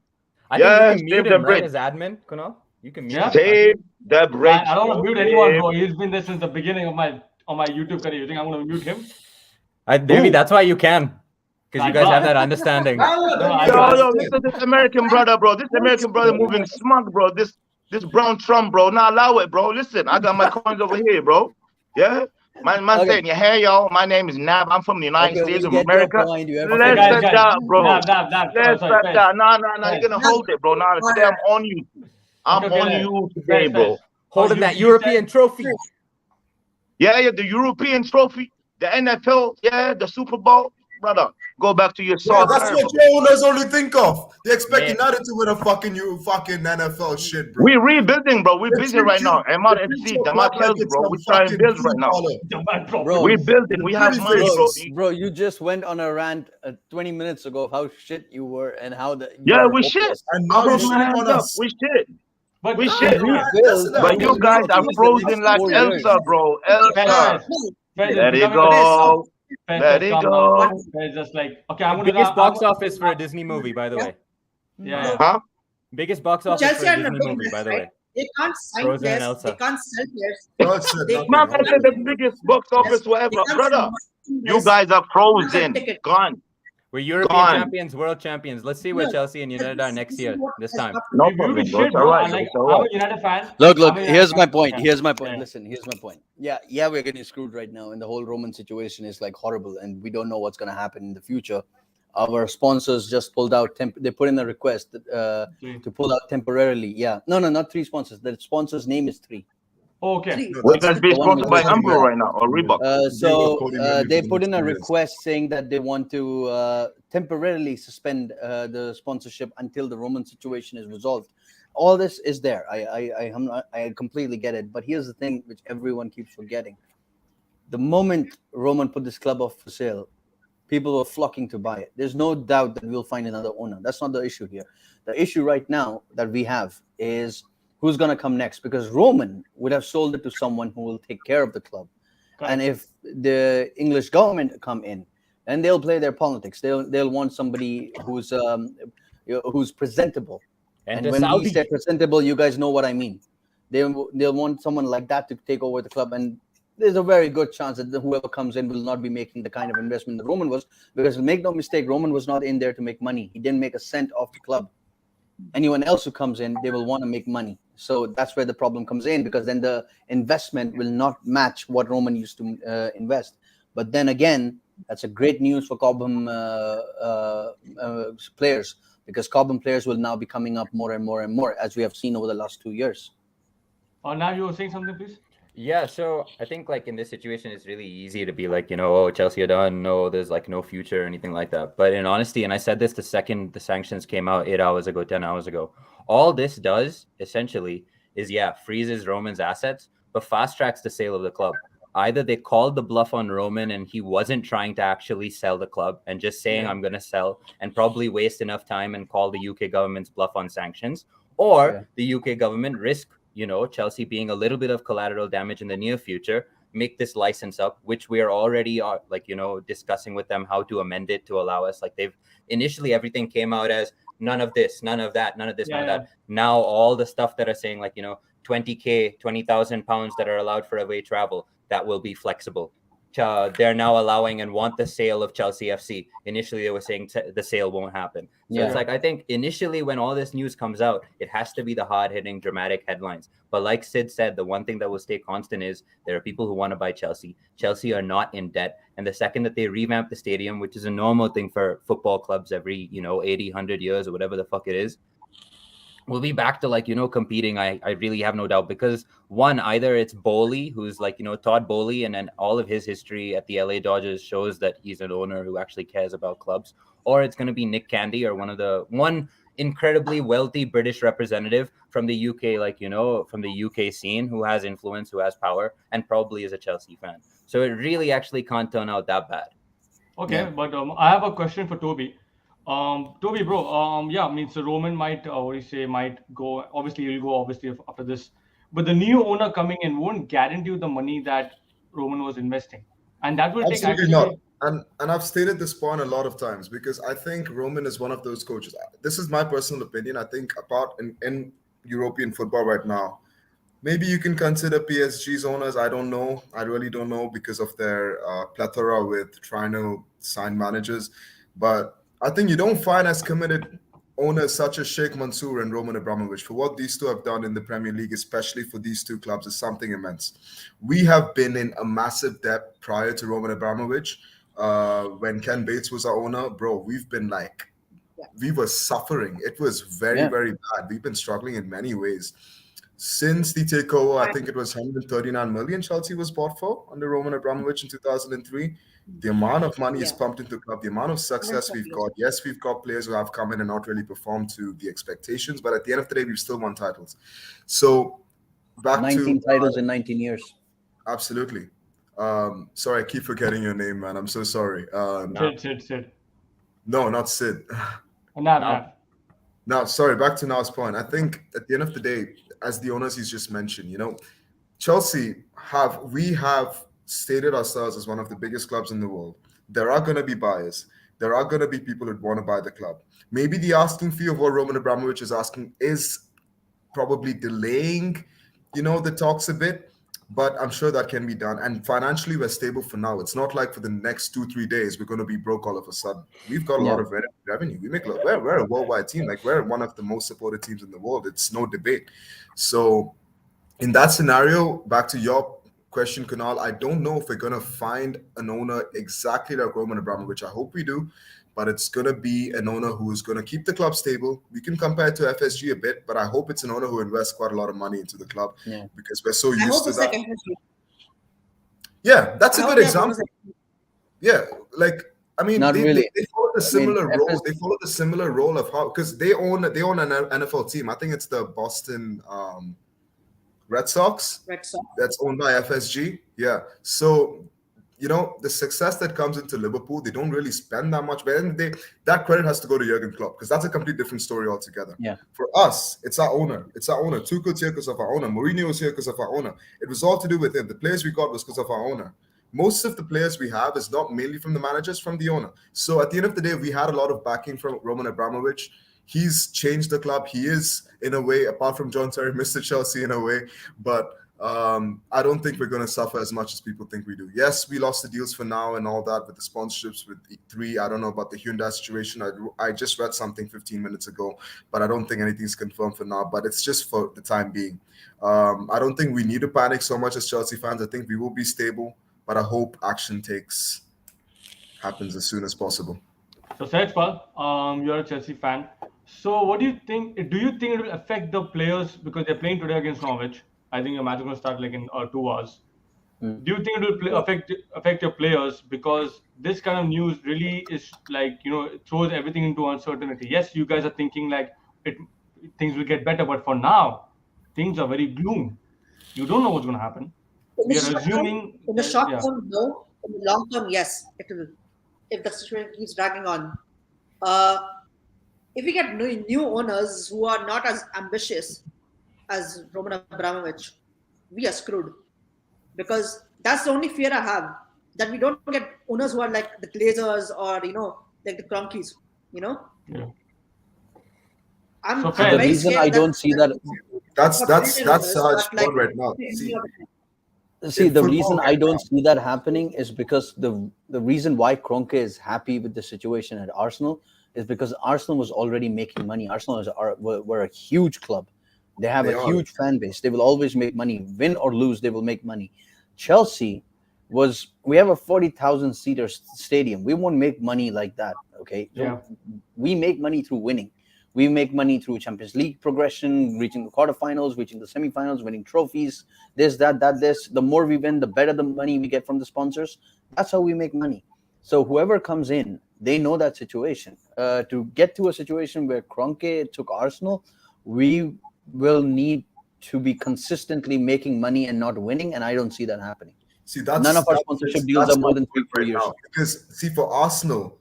I Yeah, think you can save mute the him, right, bridge. as admin, Kunal? You can mute Yeah. him. Save the bridge. I don't want to bro. mute anyone, Save- bro. He's been there since the beginning of my YouTube career. You think I'm gonna mute him? Maybe Ooh. that's why you can. Because you I guys have can't. that understanding. Nah, No, let I me got- Yo, understand. listen to this American brother, bro. This American brother moving smug, bro. This brown Trump, bro. Not allow it, bro. Listen, I got my coins over here, bro. Yeah? Man Okay. saying, yeah, hey, y'all. My name is Nab. I'm from the United Okay, States we of get America. your point. You have Let's guys, set that, bro. Nah, Let's sorry, set Fez. that. Nah. You're gonna Fez. hold it, bro. Nah, today I'm on you. I'm Okay, on Fez. you today, Fez, bro. Fez. Holding You- that you European trophy. Yeah, the European trophy, the NFL, yeah, the Super Bowl, brother. Go back to your Bro, soccer. that's what your owners only think of. They expect Yeah. United to win a fucking NFL shit, bro. We rebuilding, bro. We're They busy treat right you- now. they MR treat FC, your the club like Martels, it's bro. some We try and fucking build right blue now. collar. Bro, We building. We have pretty money, bro. faces. Bro, you just went on a rant 20 minutes ago of how shit you were and how you Yeah, were we hopeless. shit. And I now hold you're my shitting hands on up. us. We shit. But We guys, shit. Rebuild. But you guys are frozen like Elsa, bro. Elsa. Fez is Let it becoming go. Fez, Let it calm go. down. Fez just like, okay, I'm The gonna biggest box I'm- office for a Disney movie, by the way. Yeah. Huh? Biggest box office Chelsea for a are in a Disney big movie, mess, by the right? way. They can't sign Frozen and players. Elsa. They can't sell players. God said They- nothing, Man, bro. I said the biggest box office forever, They can't brother. sell You players. guys are frozen. Ticket. Gone. We're European Gone. champions, world champions. Let's see where No, Chelsea and United are next year, this time. No You problem, be bro. shit, It's all bro. right. Like, It's all I'm right. a United fan. Look, I'm a United here's my fan. point. Yeah. Here's my point. Yeah. Listen, here's my point. Yeah, we're getting screwed right now, and the whole Roman situation is like horrible, and we don't know what's going to happen in the future. Our sponsors just pulled out. They put in a request to pull out temporarily. Yeah, no, not 3 sponsors. The sponsor's name is 3. Oh, okay. See, No, Will you that's guys be the one sponsored with by Cody Umbro Miller. right now or Reebok? They put in a request saying that they want to temporarily suspend the sponsorship until the Roman situation is resolved. All this is there. I completely get it. But here's the thing, which everyone keeps forgetting: the moment Roman put this club up for sale, people were flocking to buy it. There's no doubt that we'll find another owner. That's not the issue here. The issue right now that we have is who's going to come next, because Roman would have sold it to someone who will take care of the club. Correct. And if the English government come in, then they'll play their politics. They'll want somebody who's presentable. And And the when we Saudi. say presentable, you guys know what I mean. They'll want someone like that to take over the club, and there's a very good chance that whoever comes in will not be making the kind of investment that Roman was. Because make no mistake, Roman was not in there to make money. He didn't make a cent off the club. Anyone else who comes in, they will want to make money. So that's where the problem comes in, because then the investment will not match what Roman used to invest. But then again, that's a great news for Cobham players, because Cobham players will now be coming up more and more and more, as we have seen over the last 2 years. Now you were saying something, please. Yeah, so I think like in this situation, it's really easy to be like, oh, Chelsea are done. No, there's like no future or anything like that. But in honesty, and I said this the second the sanctions came out 8 hours ago, 10 hours ago, all this does essentially is, freezes Roman's assets, but fast tracks the sale of the club. Either they called the bluff on Roman and he wasn't trying to actually sell the club and just saying, I'm going to sell, and probably waste enough time and call the UK government's bluff on sanctions, or the UK government risk Chelsea being a little bit of collateral damage in the near future, make this license up, which we are already discussing with them how to amend it to allow us. Like they've initially, everything came out as none of this, none of that, none of this, none of that. Now all the stuff that are saying like, 20K, 20,000 pounds that are allowed for away travel, that will be flexible. They're now allowing and want the sale of Chelsea FC. Initially, they were saying the sale won't happen. So it's like, I think initially when all this news comes out, it has to be the hard-hitting, dramatic headlines. But like Sid said, the one thing that will stay constant is there are people who want to buy Chelsea. Chelsea are not in debt. And the second that they revamp the stadium, which is a normal thing for football clubs every, 80, 100 years or whatever the fuck it is, we'll be back to competing. I really have no doubt, because one, either it's Bowley, who's Todd Bowley, and then all of his history at the LA Dodgers shows that he's an owner who actually cares about clubs, or it's going to be Nick Candy, or one incredibly wealthy British representative from the UK, from the UK scene, who has influence, who has power, and probably is a Chelsea fan. So it really actually can't turn out that bad. Okay, but I have a question for Toby. Toby, bro, means the Roman might, might go. Obviously, he'll go after this. But the new owner coming in won't guarantee you the money that Roman was investing, and that will take Absolutely actually. not. And I've stated this point a lot of times, because I think Roman is one of those coaches. This is my personal opinion. I think apart in European football right now, maybe you can consider PSG's owners. I don't know. I really don't know, because of their plethora with trying to sign managers. But I think you don't find as committed owners such as Sheikh Mansour and Roman Abramovich. For what these two have done in the Premier League, especially for these two clubs, is something immense. We have been in a massive debt prior to Roman Abramovich. When Ken Bates was our owner, bro, we've been we were suffering. It was very, very bad. We've been struggling in many ways. Since the takeover, I think it was 139 million Chelsea was bought for under Roman Abramovich in 2003. The amount of money is pumped into the club, the amount of success we've got. Yes, we've got players who have come in and not really performed to the expectations, but at the end of the day, we've still won titles. So back 19 titles in 19 years. Absolutely. Sorry, I keep forgetting your name, man. I'm so sorry. Sid. No, not Sid. Nav. Now, sorry, back to Now's point. I think at the end of the day, as the owners he's just mentioned, Chelsea we have stated ourselves as one of the biggest clubs in the world. There are going to be buyers. There are going to be people who want to buy the club. Maybe the asking fee of what Roman Abramovich is asking is probably delaying, the talks a bit, but I'm sure that can be done. And financially, we're stable for now. It's not like for the next 2-3 days we're going to be broke all of a sudden. We've got a lot of revenue. We're a worldwide team. We're one of the most supported teams in the world. It's no debate. So in that scenario, back to your question, Kunal. I don't know if we're gonna find an owner exactly like Roman Abramovich. I hope we do, but it's gonna be an owner who is gonna keep the club stable. We can compare it to FSG a bit, but I hope it's an owner who invests quite a lot of money into the club Yeah. because we're so I used hope to it's that. like FSG. Yeah, that's a I good hope they have owners example. like Yeah, like I mean, Not really. they followed a I mean, similar role. FS They followed a similar role of how because they own an NFL team. I think it's the Boston Red Sox. Red Sox. That's owned by FSG. Yeah. So, the success that comes into Liverpool, they don't really spend that much. But then that credit has to go to Jurgen Klopp because that's a complete different story altogether. Yeah. For us, it's our owner. It's our owner. Tuchel's here because of our owner. Mourinho was here because of our owner. It was all to do with him. The players we got was because of our owner. Most of the players we have is not mainly from the managers, from the owner. So at the end of the day, we had a lot of backing from Roman Abramovich. He's changed the club. He is, in a way, apart from John Terry, Mr. Chelsea in a way. But I don't think we're going to suffer as much as people think we do. Yes, we lost the deals for now and all that with the sponsorships with E3. I don't know about the Hyundai situation. I just read something 15 minutes ago, but I don't think anything's confirmed for now. But it's just for the time being. I don't think we need to panic so much as Chelsea fans. I think we will be stable, but I hope action happens as soon as possible. So, Sejpal, you're a Chelsea fan. So, what do you think? Do you think it will affect the players because they're playing today against Norwich? I think your match is going to start like in 2 hours. Do you think it will affect your players because this kind of news really is like it throws everything into uncertainty? Yes, you guys are thinking like things will get better, but for now, things are very gloom. You don't know what's going to happen. We are assuming. In the short Yeah. term, no. In the long term, yes, it will. If the situation keeps dragging on, if we get new owners who are not as ambitious as Roman Abramovich, we are screwed. Because that's the only fear I have, that we don't get owners who are like the Glazers or like the Cronkies. Yeah. I'm So the fair. very reason scared I don't see that. That's brilliant owners, Sahaj's but, like, point right now. See, In the football reason right I don't now- see that happening is because the reason why Kroenke is happy with the situation at Arsenal is because Arsenal was already making money. Arsenal were a huge club. They have They a are. huge fan base. They will always make money. Win or lose, they will make money. Chelsea we have a 40,000 seater stadium. We won't make money like that. Okay. So Yeah. we make money through winning. We make money through Champions League progression, reaching the quarterfinals, reaching the semifinals, winning trophies, this, that, this. The more we win, the better the money we get from the sponsors. That's how we make money. So whoever comes in, they know that situation. To get to a situation where Kroenke took Arsenal, we will need to be consistently making money and not winning, and I don't see that happening. See, that's None of our that's- sponsorship deals that's are more my than point 3-4 years. now. Because see, for Arsenal,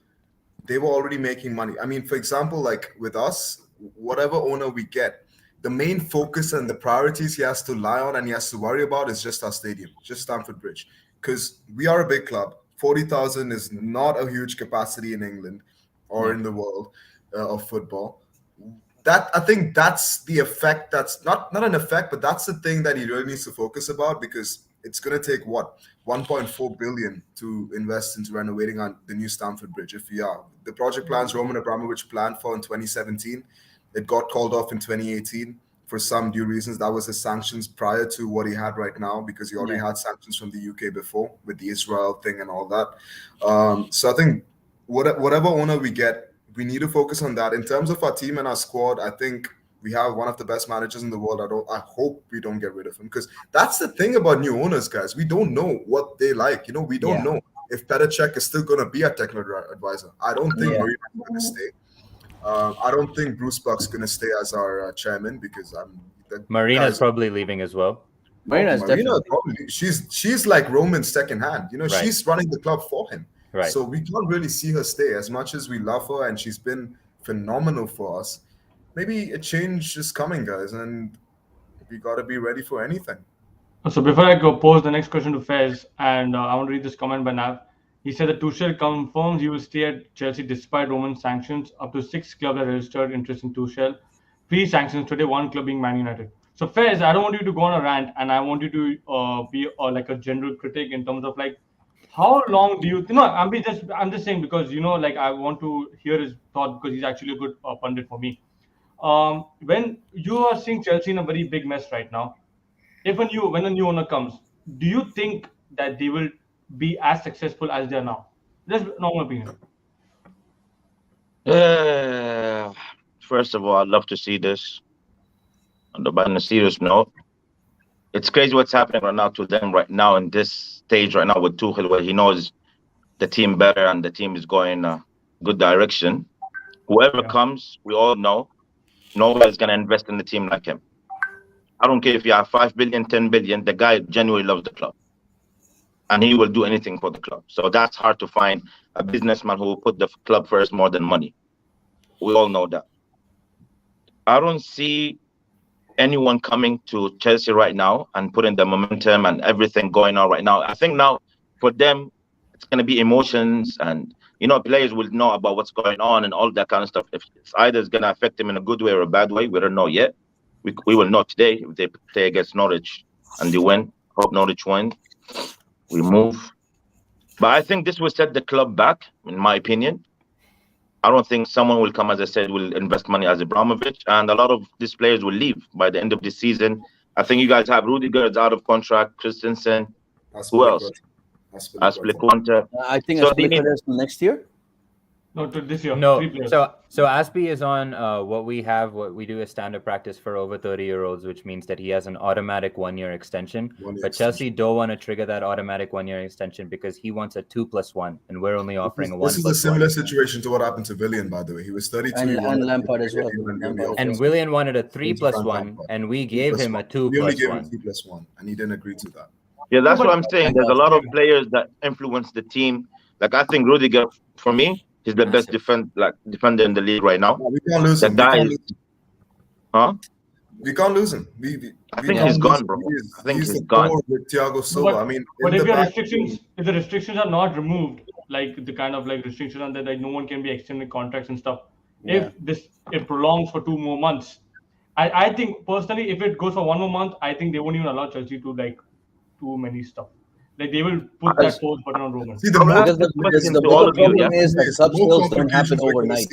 they were already making money. I mean, for example, like with us, whatever owner we get, the main focus and the priorities he has to lie on and he has to worry about is just our stadium, just Stamford Bridge. Because we are a big club. 40,000 is not a huge capacity in England or in the world of football. I think that's the effect. That's not an effect, but that's the thing that he really needs to focus about because it's going to take 1.4 billion to invest into renovating on the new Stamford Bridge. If we are the project plans Roman Abramovich planned for in 2017, it got called off in 2018 for some due reasons. That was the sanctions prior to what he had right now because he already had sanctions from the UK before with the Israel thing and all that. So I think whatever owner we get, we need to focus on that. In terms of our team and our squad, I think we have one of the best managers in the world. I hope we don't get rid of him because that's the thing about new owners, guys. We don't know what they like. We don't know if Petr Cech is still going to be a technical advisor. I don't think Mourinho is going to stay. I don't think Bruce Buck's going to stay as our chairman because Marina's probably leaving as well. Marina probably she's like Roman's second hand. She's running the club for him. Right. So we can't really see her stay as much as we love her and she's been phenomenal for us. Maybe a change is coming, guys, and we got to be ready for anything. So before I go pose the next question to Fez, and I want to read this comment by Nav. He said that Tuchel confirms he will stay at Chelsea despite Roman sanctions. Up to 6 clubs have registered interest in Tuchel. Pre-sanctions today, 1 club being Man United. So Fez, I don't want you to go on a rant, and I want you to be like a general critic in terms of like how long do you? No, I'm just saying because like I want to hear his thought because he's actually a good pundit for me. When you are seeing Chelsea in a very big mess right now, when a new owner comes, do you think that they will be as successful as they are now? Just normal opinion. First of all, I'd love to see this. But on a serious note, it's crazy what's happening right now to them right now in this stage right now with Tuchel, where he knows the team better and the team is going good direction. Whoever comes, we all know nobody's gonna invest in the team like him. I don't care if you have 5 billion, 10 billion. The guy genuinely loves the club, and he will do anything for the club. So that's hard to find a businessman who will put the club first more than money. We all know that. I don't see anyone coming to Chelsea right now and putting the momentum and everything going on right now. I think now for them, it's going to be emotions, and players will know about what's going on and all that kind of stuff. If it's either it's going to affect them in a good way or a bad way, we don't know yet. We will know today if they play against Norwich and they win. Hope Norwich win. We move. But I think this will set the club back, in my opinion. I don't think someone will come, as I said, will invest money as Abramovich, and a lot of these players will leave by the end of the season. I think you guys have Rudiger is out of contract, Christensen. Who else? Aspilicueta. I think Aspilicueta is next year. No, to this year. No, 3 players. so Aspie is on what we do is standard practice for over 30-year-olds, which means that he has an automatic 1-year extension. But Chelsea don't want to trigger that automatic 1-year extension because he wants a 2+1, and we're only offering a 1+1. This is a similar situation to what happened to Willian, by the way. He was 32. And Lampard as well. And Willian wanted a 3+1, and we gave him a 2+1. We only gave him 2+1, and he didn't agree to that. Yeah, that's what I'm saying. There's a lot of players that influence the team. Like I think Rudiger, for me, he's the best defender in the league right now. We can't lose him. We can't lose him. I think he's gone, bro. I think he's gone. With Thiago Silva. I mean, but if the restrictions are not removed, like the kind of like restrictions on that, like no one can be extending contracts and stuff. Yeah. If it prolongs for 2 more months, I think personally, if it goes for 1 more month, I think they won't even allow Chelsea to like too many stuff. Like they will put that pause button on Roman. See, the problem is that club sales don't happen overnight.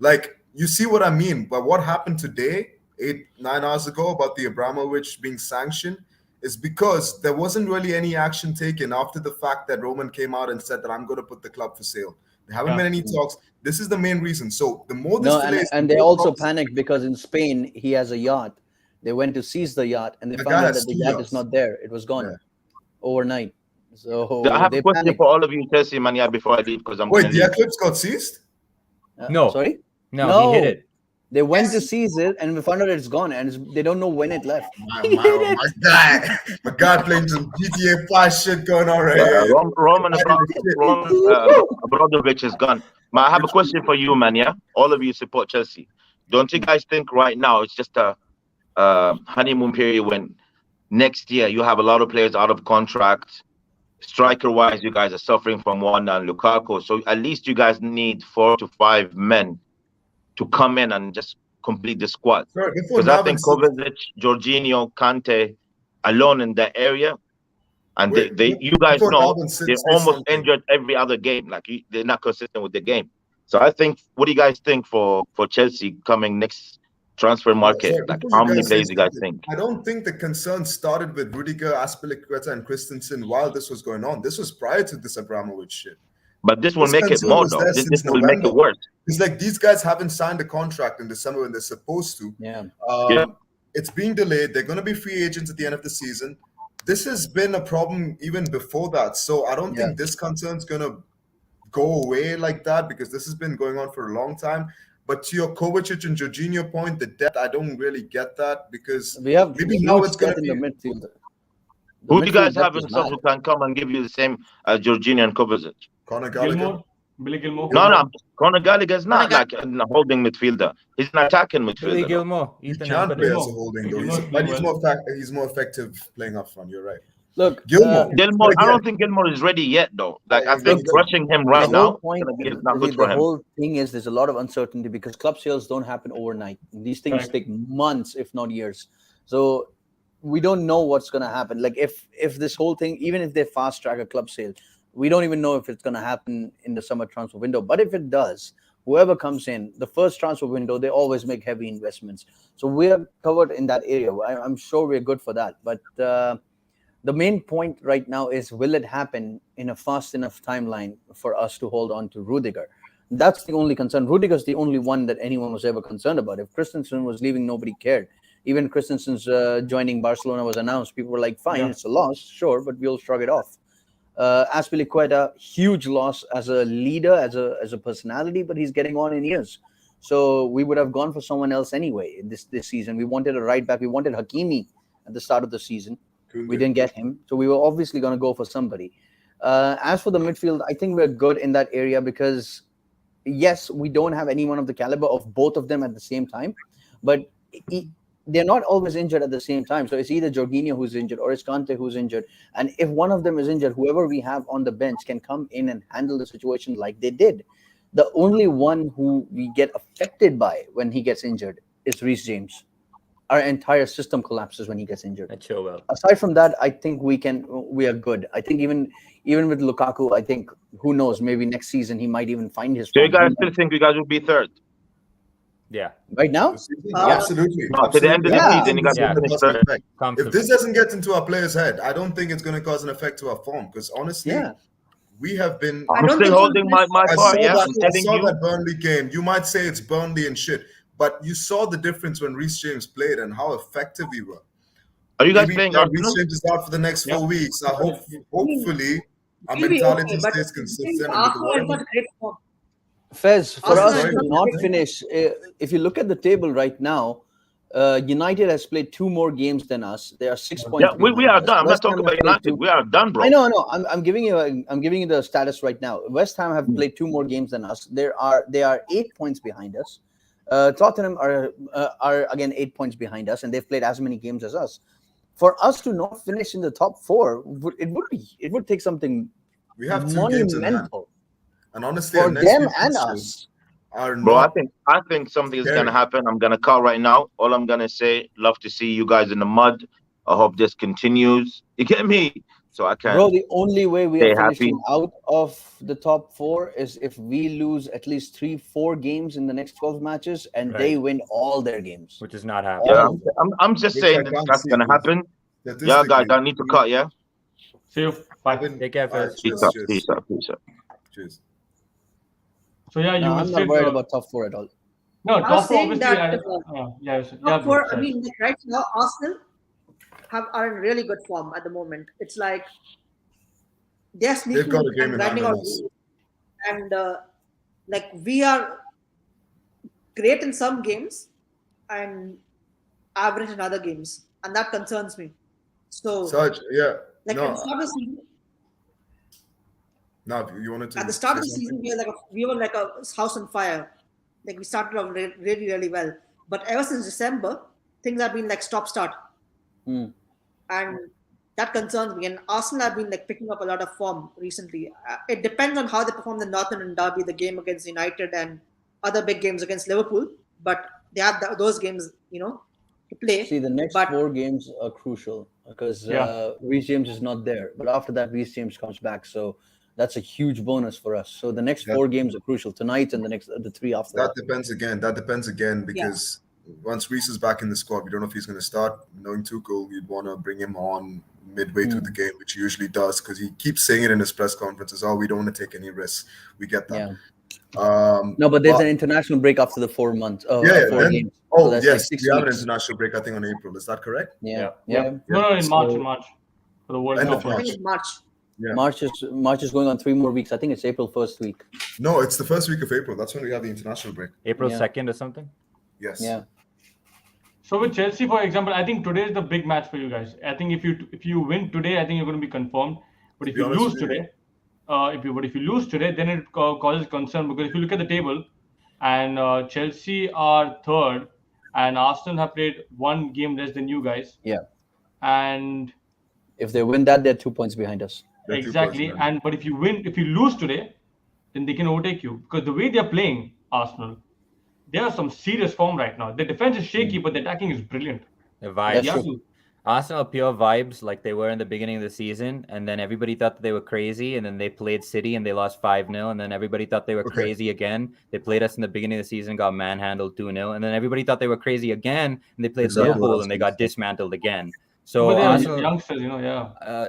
Like you see what I mean, but what happened today, 8-9 hours ago, about the Abramovich being sanctioned, is because there wasn't really any action taken after the fact that Roman came out and said that I'm going to put the club for sale. There haven't been any talks. This is the main reason. So the more this delays, and they also panicked because in Spain he has a yacht. They went to seize the yacht, and they found out that the yacht is not there. It was gone overnight. So I have a question for all of you, Chelsea Mania, before I leave, because I'm wait. The Eclipse got seized? No, sorry, no, he hit it. They went to seize it, and we found out it's gone, and they don't know when it left. My guy playing some GTA 5 shit going on right here. Roman Abramovich is gone. I have a question for you, Mania. All of you support Chelsea. Don't you guys think right now it's just a honeymoon period when next year you have a lot of players out of contract? Striker-wise, you guys are suffering from one and Lukaku. So at least you guys need 4 to 5 men to come in and just complete the squad. Because I think Kovacic, Jorginho, Kante alone in that area, and you guys know they're almost injured every other game. Like they're not consistent with the game. So I think, what do you guys think for Chelsea coming next transfer market? Like how many players do you guys think? I don't think the concern started with Rudiger, Aspilicueta, and Christensen while this was going on. This was prior to this Abramovich shit. But this will make it more, though. This will make it worse. It's like these guys haven't signed a contract in December when they're supposed to. It's being delayed. They're going to be free agents at the end of the season. This has been a problem even before that. So I don't think this concern is going to go away like that, because this has been going on for a long time. But to your Kovacic and Jorginho point, the depth, I don't really get that, because we have maybe now it's going to be in the midfield. Who do you guys have in who can come and give you the same as Jorginho and Kovacic? Conor Gallagher. Billy Gilmore. No. Conor Gallagher is not like a holding midfielder. He's an attacking midfielder. Billy Gilmore. He can't play as a holding, though. He's more effective playing up front. You're right. Look, Gilmore. I don't think Gilmore is ready yet, though. Like I think rushing him right now is not good for him. The whole thing is there's a lot of uncertainty because club sales don't happen overnight. These things take months, if not years. So we don't know what's going to happen. Like if this whole thing, even if they fast track a club sale, we don't even know if it's going to happen in the summer transfer window. But if it does, whoever comes in, the first transfer window, they always make heavy investments. So we're covered in that area. I'm sure we're good for that. But The main point right now is, will it happen in a fast enough timeline for us to hold on to Rudiger? That's the only concern. Rudiger's the only one that anyone was ever concerned about. If Christensen was leaving, nobody cared. Even Christensen's joining Barcelona was announced. People were like, fine, it's a loss, sure, but we'll shrug it off. Azpilicueta, huge loss as a leader, as a personality, but he's getting on in years. So we would have gone for someone else anyway this season. We wanted a right back. We wanted Hakimi at the start of the season. We didn't get him. So we were obviously going to go for somebody. As for the midfield, I think we're good in that area because, yes, we don't have anyone of the caliber of both of them at the same time. But they're not always injured at the same time. So it's either Jorginho who's injured or it's Kante who's injured. And if one of them is injured, whoever we have on the bench can come in and handle the situation like they did. The only one who we get affected by when he gets injured is Reece James. Our entire system collapses when he gets injured. And Chilwell. Aside from that, I think we are good. I think even with Lukaku, I think, who knows, maybe next season he might even find his So you form. guys still think you guys will be third? Yeah. Right now? Absolutely. No, to the end of the Yeah. season, you guys will finish third. If this doesn't get into our players' head, I don't think it's going to cause an effect to our form. Because honestly, we have been. I'm still holding my part. Yeah, I'm I telling saw you. that Burnley game. You might say it's Burnley and shit, but you saw the difference when Reece James played and how effective we were. Are you guys Maybe playing Reece Arsenal? James is out for the next 4 weeks. I hope, hopefully, our We'll be mentality okay, but stays consistent. And Arsenal is whatever- not great form. Fez, for Arsenal us is to not not great. finish, if you look at the table right now, United has played 2 more games than us. They are 6 points. Yeah, we behind are us. done. I'm West not Ham talking have about played United. We are done, bro. I know. I'm giving you the status right now. West Ham have played 2 more games than us. They are 8 points behind us. Tottenham are again 8 points behind us, and they've played as many games as us. For us to not finish in the top 4, it would take something We have 2 games in hand. monumental And honestly, for our next them few and fixtures us. are Bro, not I think something is scary. gonna happen. I'm gonna call right now. All I'm gonna say, love to see you guys in the mud. I hope this continues. You get me? So I can Bro, the only way we stay are finishing happy. out of the top 4 is if we lose at least 3-4 games in the next 12 matches and they win all their games. Which is not happening. Yeah, I'm just Which saying I can't that's see, gonna because happen. Yeah, guys, statistically, I need to cut. Yeah, See you. Bye. Take care, Fez. peace out, peace out, peace out. Cheers. So yeah, you No, were I'm not said, worried about top 4 at all. no I was top four saying obviously. that top four. I mean, like, right now Arsenal are in really good form at the moment. It's like they're sneaking got a game and in grinding hand out, on us. and like we are great in some games and average in other games, and that concerns me. So, Sarge, yeah. like No, at the start of the season, no, you wanted to. at the start of the say season, something? we were like a house on fire. Like we started off really, really well, but ever since December, things have been like stop-start, Hmm. and that concerns me. And Arsenal have been like picking up a lot of form recently. It depends on how they perform the Northern and Derby, the game against United, and other big games against Liverpool. But they have those games, to play. See, the next But 4 games are crucial because Yeah. Reece James is not there. But after that, Reece James comes back. So that's a huge bonus for us. So the next 4 games are crucial. Tonight and the 3 after That that. depends again because once Reece is back in the squad, we don't know if he's going to start. Knowing Tuchel, you'd want to bring him on midway through the game, which he usually does because he keeps saying it in his press conferences. Oh, we don't want to take any risks. We get that. Yeah. No, but there's an international break after the 4 months. 4 then, games. oh, So that's yes. like 6 we have an weeks. international break, I think, on April. Is that correct? Yeah. No, in So- March for the World End Cup. of I March. think in March. Yeah. March is going on 3 more weeks. I think it's April 1st week. No, it's the first week of April. That's when we have the international break. April Yeah. 2nd or something? Yes. Yeah. So with Chelsea, for example, I think today is the big match for you guys. I think if you win today, I think you're going to be confirmed. But if be you honest lose with you- today, if you lose today, then it causes concern because if you look at the table, and Chelsea are third, and Arsenal have played 1 game less than you guys. Yeah. And If they win that, they're 2 points behind us. They're 2 exactly, points behind. but if you lose today, then they can overtake you because the way they're playing, Arsenal, they are some serious form right now. The defense is shaky, but the attacking is brilliant. The vibes. That's true. Arsenal pure vibes like they were in the beginning of the season, and then everybody thought that they were crazy, and then they played City and they lost 5-0, and then everybody thought they were crazy again. They played us in the beginning of the season, got manhandled 2-0, and then everybody thought they were crazy again, and they played Exactly. Liverpool and they got dismantled again. So But they are Arsenal, youngsters, yeah.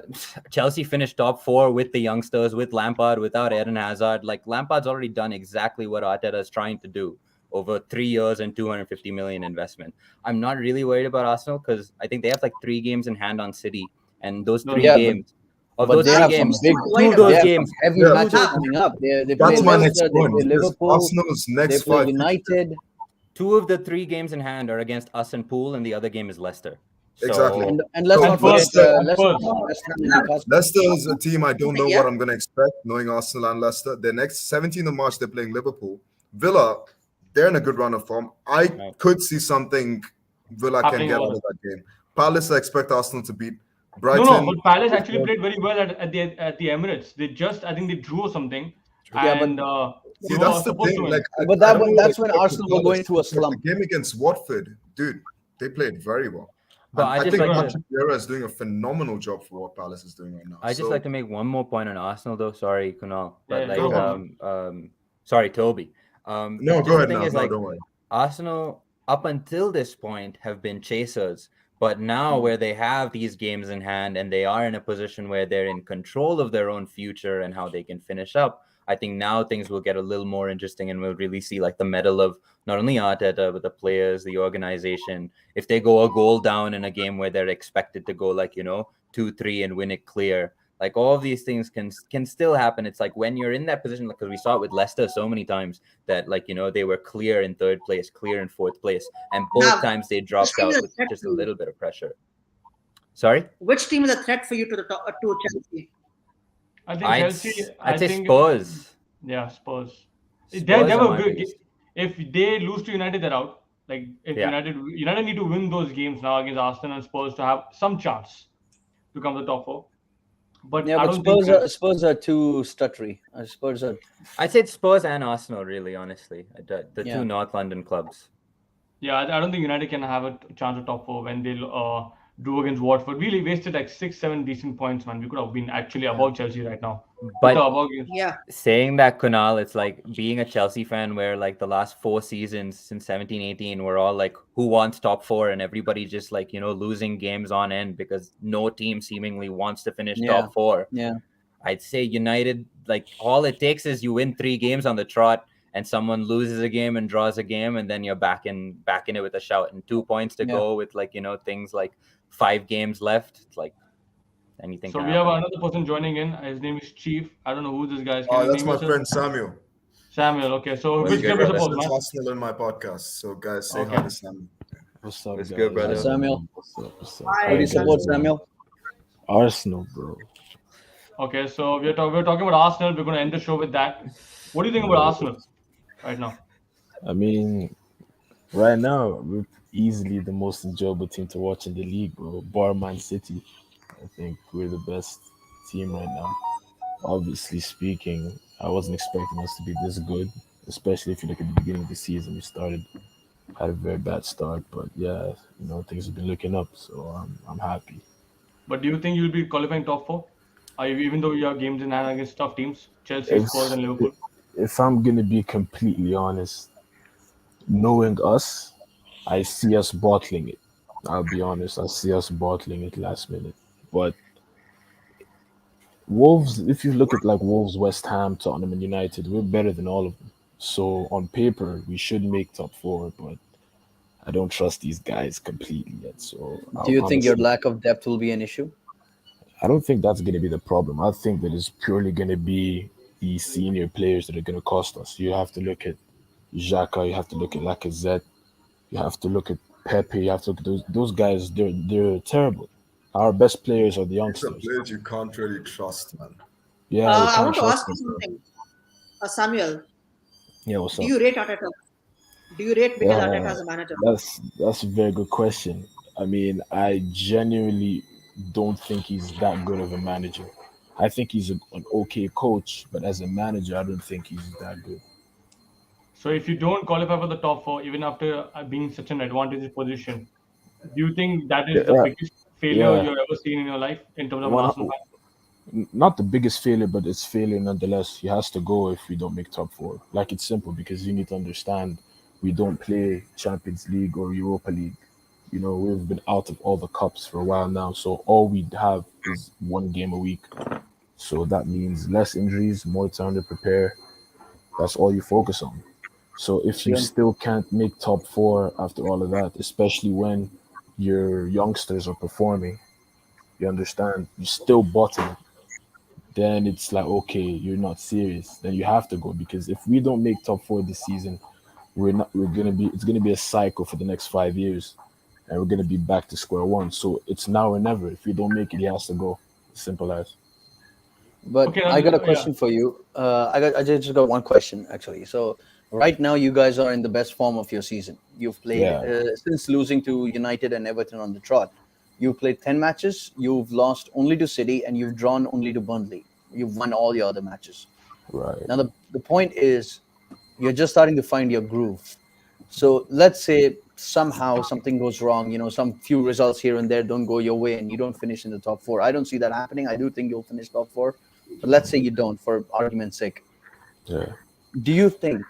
Chelsea finished top 4 with the youngsters, with Lampard, without Eden Hazard. Like Lampard's already done exactly what Arteta is trying to do over 3 years and 250 million investment. I'm not really worried about Arsenal because I think they have like 3 games in hand on City, and those 3 Yeah, games of but those they 3 have some games, big, 2 of they those have games, some heavy Yeah. matches coming up. They play That's my next Leicester, they point. play Because Liverpool, Arsenal's they next play 5 United. 2 of the 3 games in hand are against us and Poole, and the other game is Leicester. So, Exactly. And let's So not forget Leicester- West Ham and Newcastle. Leicester is a team I don't know Yeah. what I'm going to expect, knowing Arsenal and Leicester. The next 17th of March, they're playing Liverpool. Villa, they're in a good run of form. I Right. could see something Villa can Happening get over. out of that game. Palace, I expect Arsenal to beat. No, Brighton. but Palace actually played very well at the Emirates. I think they drew or something, Yeah, but- and See, they were that's the supposed to thing. win. Like, But I don't know what that's I when expect Arsenal from were going Palace, through a but slump. The game against Watford, dude, they played very well. But And I I just think like to- Patrick Vieira is doing a phenomenal job for what Palace is doing right now. I just like to make one more point on Arsenal, though. Sorry, Kunal, but Yeah, like, go on. sorry, Toby. No, just go the ahead thing now. is, No, like, don't worry. Arsenal up until this point have been chasers, but now where they have these games in hand and they are in a position where they're in control of their own future and how they can finish up, I think now things will get a little more interesting and we'll really see like the mettle of not only Arteta but the players, the organization. If they go a goal down in a game where they're expected to go like 2-3 and win it clear, like all of these things can still happen. It's like when you're in that position, because we saw it with Leicester so many times that they were clear in 3rd place, clear in 4th place, and both Now, times they dropped team out is a with threat just a to you? little bit of pressure. Sorry, Which team is a threat for you to the top, to Chelsea? I think Chelsea. I'd say think, Spurs. Yeah, Spurs. They Spurs have are a my good. biggest. If they lose to United, they're out. Like if Yeah. United need to win those games now against Arsenal and Spurs to have some chance to come to the top 4. But Yeah, I but don't think. Spurs are too stuttery. Spurs are. I'd say it's Spurs and Arsenal, really, honestly. The Yeah. 2 North London clubs. Yeah, I don't think United can have a chance of top 4 when they drew against Watford. We wasted like 6-7 decent points, man. We could have been actually above Chelsea right now. But above games. Yeah. saying that, Kunal, it's like being a Chelsea fan where like the last 4 seasons since 17-18 we're all like, who wants top 4, and everybody just like losing games on end because no team seemingly wants to finish top 4. Yeah. I'd say United, like all it takes is you win 3 games on the trot and someone loses a game and draws a game, and then you're back in it with a shout, and 2 points to go with like things like 5 games left. It's like anything So can we happen. have another person joining in. His name is Chief. I don't know who this guy is. Oh, Can you that's name my yourself? friend Samuel. Samuel. Okay, so What's which good, club you brother? support, It's man? Arsenal in my podcast. So guys, say hi Okay. to Samuel. What's up, What's guys? good, brother? Hi, Samuel. What's up? What's up? Hi, Who do you Samuel. support, Samuel? Arsenal, bro. Okay, so we're talking about Arsenal. We're going to end the show with that. What do you think about Arsenal right now? I mean, right now we're easily the most enjoyable team to watch in the league, bro. Bar Man City. I think we're the best team right now. Obviously speaking, I wasn't expecting us to be this good, especially if you look at the beginning of the season. We had a very bad start, but yeah, things have been looking up, so I'm happy. But do you think you'll be qualifying top 4? Even though you have games in hand against tough teams, Chelsea, If Spurs, and Liverpool? if I'm gonna be completely honest, knowing us, I see us bottling it. I'll be honest, I see us bottling it last minute. But Wolves, if you look at like Wolves, West Ham, Tottenham, and United, we're better than all of them. So on paper, we should make top 4, but I don't trust these guys completely yet. So Do you think your honestly, lack of depth will be an issue? I don't think that's going to be the problem. I think that it's purely going to be the senior players that are going to cost us. You have to look at Xhaka, you have to look at Lacazette, you have to look at Pepe, you have to look at those guys. They're terrible. Our best players are the These are youngsters. players you can't really trust, man. Yeah, you I can't want to trust ask you them, bro. something. Samuel, Yeah, what's do up? you rate Arteta? Do you rate Mikel Arteta Yeah, as a manager? that's a very good question. I mean, I genuinely don't think he's that good of a manager. I think he's an okay coach, but as a manager, I don't think he's that good. So if you don't qualify for the top 4, even after being in such an advantageous position, do you think that is the Yeah, biggest failure yeah. you've ever seen in your life in terms of an One, Arsenal fan? not the biggest failure, but it's failure nonetheless. He has to go if we don't make top 4. Like, it's simple because you need to understand we don't play Champions League or Europa League. You know, we've been out of all the cups for a while now, so all we have is one game a week. So that means less injuries, more time to prepare. That's all you focus on. So if you Yeah. still can't make top four after all of that, especially when your youngsters are performing, you understand, you're still bottom, then it's like, okay, you're not serious. Then you have to go because if we don't make top four this season, it's gonna be a cycle for the next 5 years, and we're gonna be back to square one. So it's now or never. If we don't make it, he has to go. Simple as. But Okay, I got a yeah. question for you. I just got one question actually. So right now you guys are in the best form of your season. You've played Yeah, since losing to United and Everton on the trot. You've played 10 matches. You've lost only to City and you've drawn only to Burnley. You've won all your other matches. right. Now the point is you're just starting to find your groove. So let's say somehow something goes wrong, some few results here and there don't go your way and you don't finish in the top four. I don't see that happening. I do think you'll finish top four. But let's say you don't, for argument's sake. Yeah. Do you think,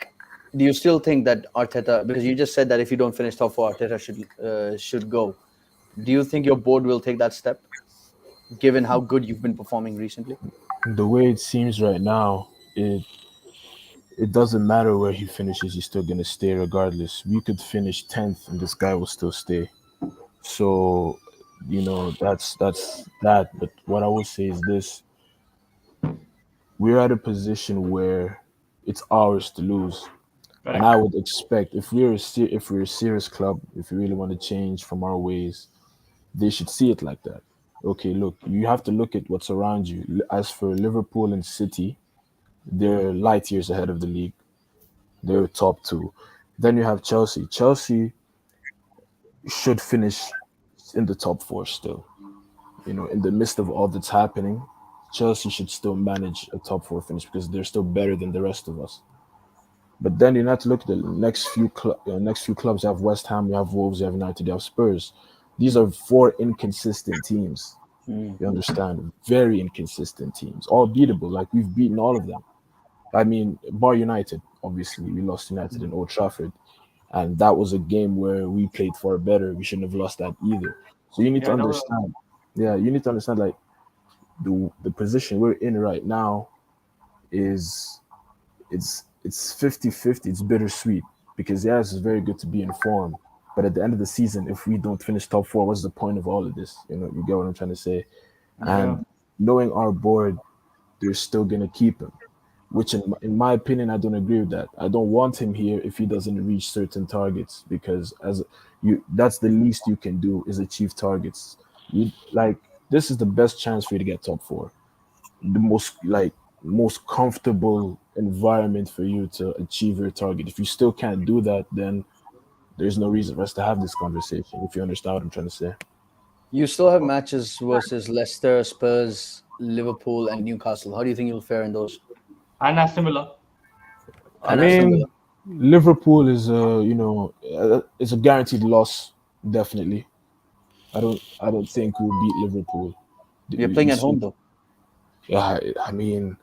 do you still think that Arteta, because you just said that if you don't finish top four, Arteta should go. Do you think your board will take that step, given how good you've been performing recently? The way it seems right now, it doesn't matter where he finishes, he's still gonna stay regardless. We could finish 10th and this guy will still stay. So, that's that. But what I would say is this: we're at a position where it's ours to lose. And Correct. I would expect if we're a serious club, if we really want to change from our ways, they should see it like that. Okay, look, you have to look at what's around you. As for Liverpool and City, they're light years ahead of the league. They're top two. Then you have Chelsea. Chelsea should finish in the top four still. In the midst of all that's happening, Chelsea should still manage a top four finish because they're still better than the rest of us. But then you have to look at the next few clubs. You have West Ham, you have Wolves, you have United, you have Spurs. These are four inconsistent teams. Mm. You understand? Very inconsistent teams, all beatable. Like we've beaten all of them. I mean, bar United. Obviously, we lost United in Old Trafford, and that was a game where we played far better. We shouldn't have lost that either. So you need to Yeah, that was. understand. Yeah, you need to understand like the position we're in right now is it's 50-50. It's bittersweet because yes, it's very good to be in form, but at the end of the season, if we don't finish top four, what's the point of all of this? You get what I'm trying to say? Yeah. And knowing our board, they're still gonna keep him, which in my opinion, I don't agree with that. I don't want him here if he doesn't reach certain targets because as you, that's the least you can do is achieve targets. You like this is the best chance for you to get top four, the most comfortable environment for you to achieve your target. If you still can't do that, then there's no reason for us to have this conversation. If you understand what I'm trying to say. You still have matches versus Leicester, Spurs, Liverpool, and Newcastle. How do you think you'll fare in those? And Aston Villa. I And Aston Villa. mean, Liverpool is a guaranteed loss. Definitely. I don't think we'll beat Liverpool. You're We playing at see. home though. Yeah, I mean,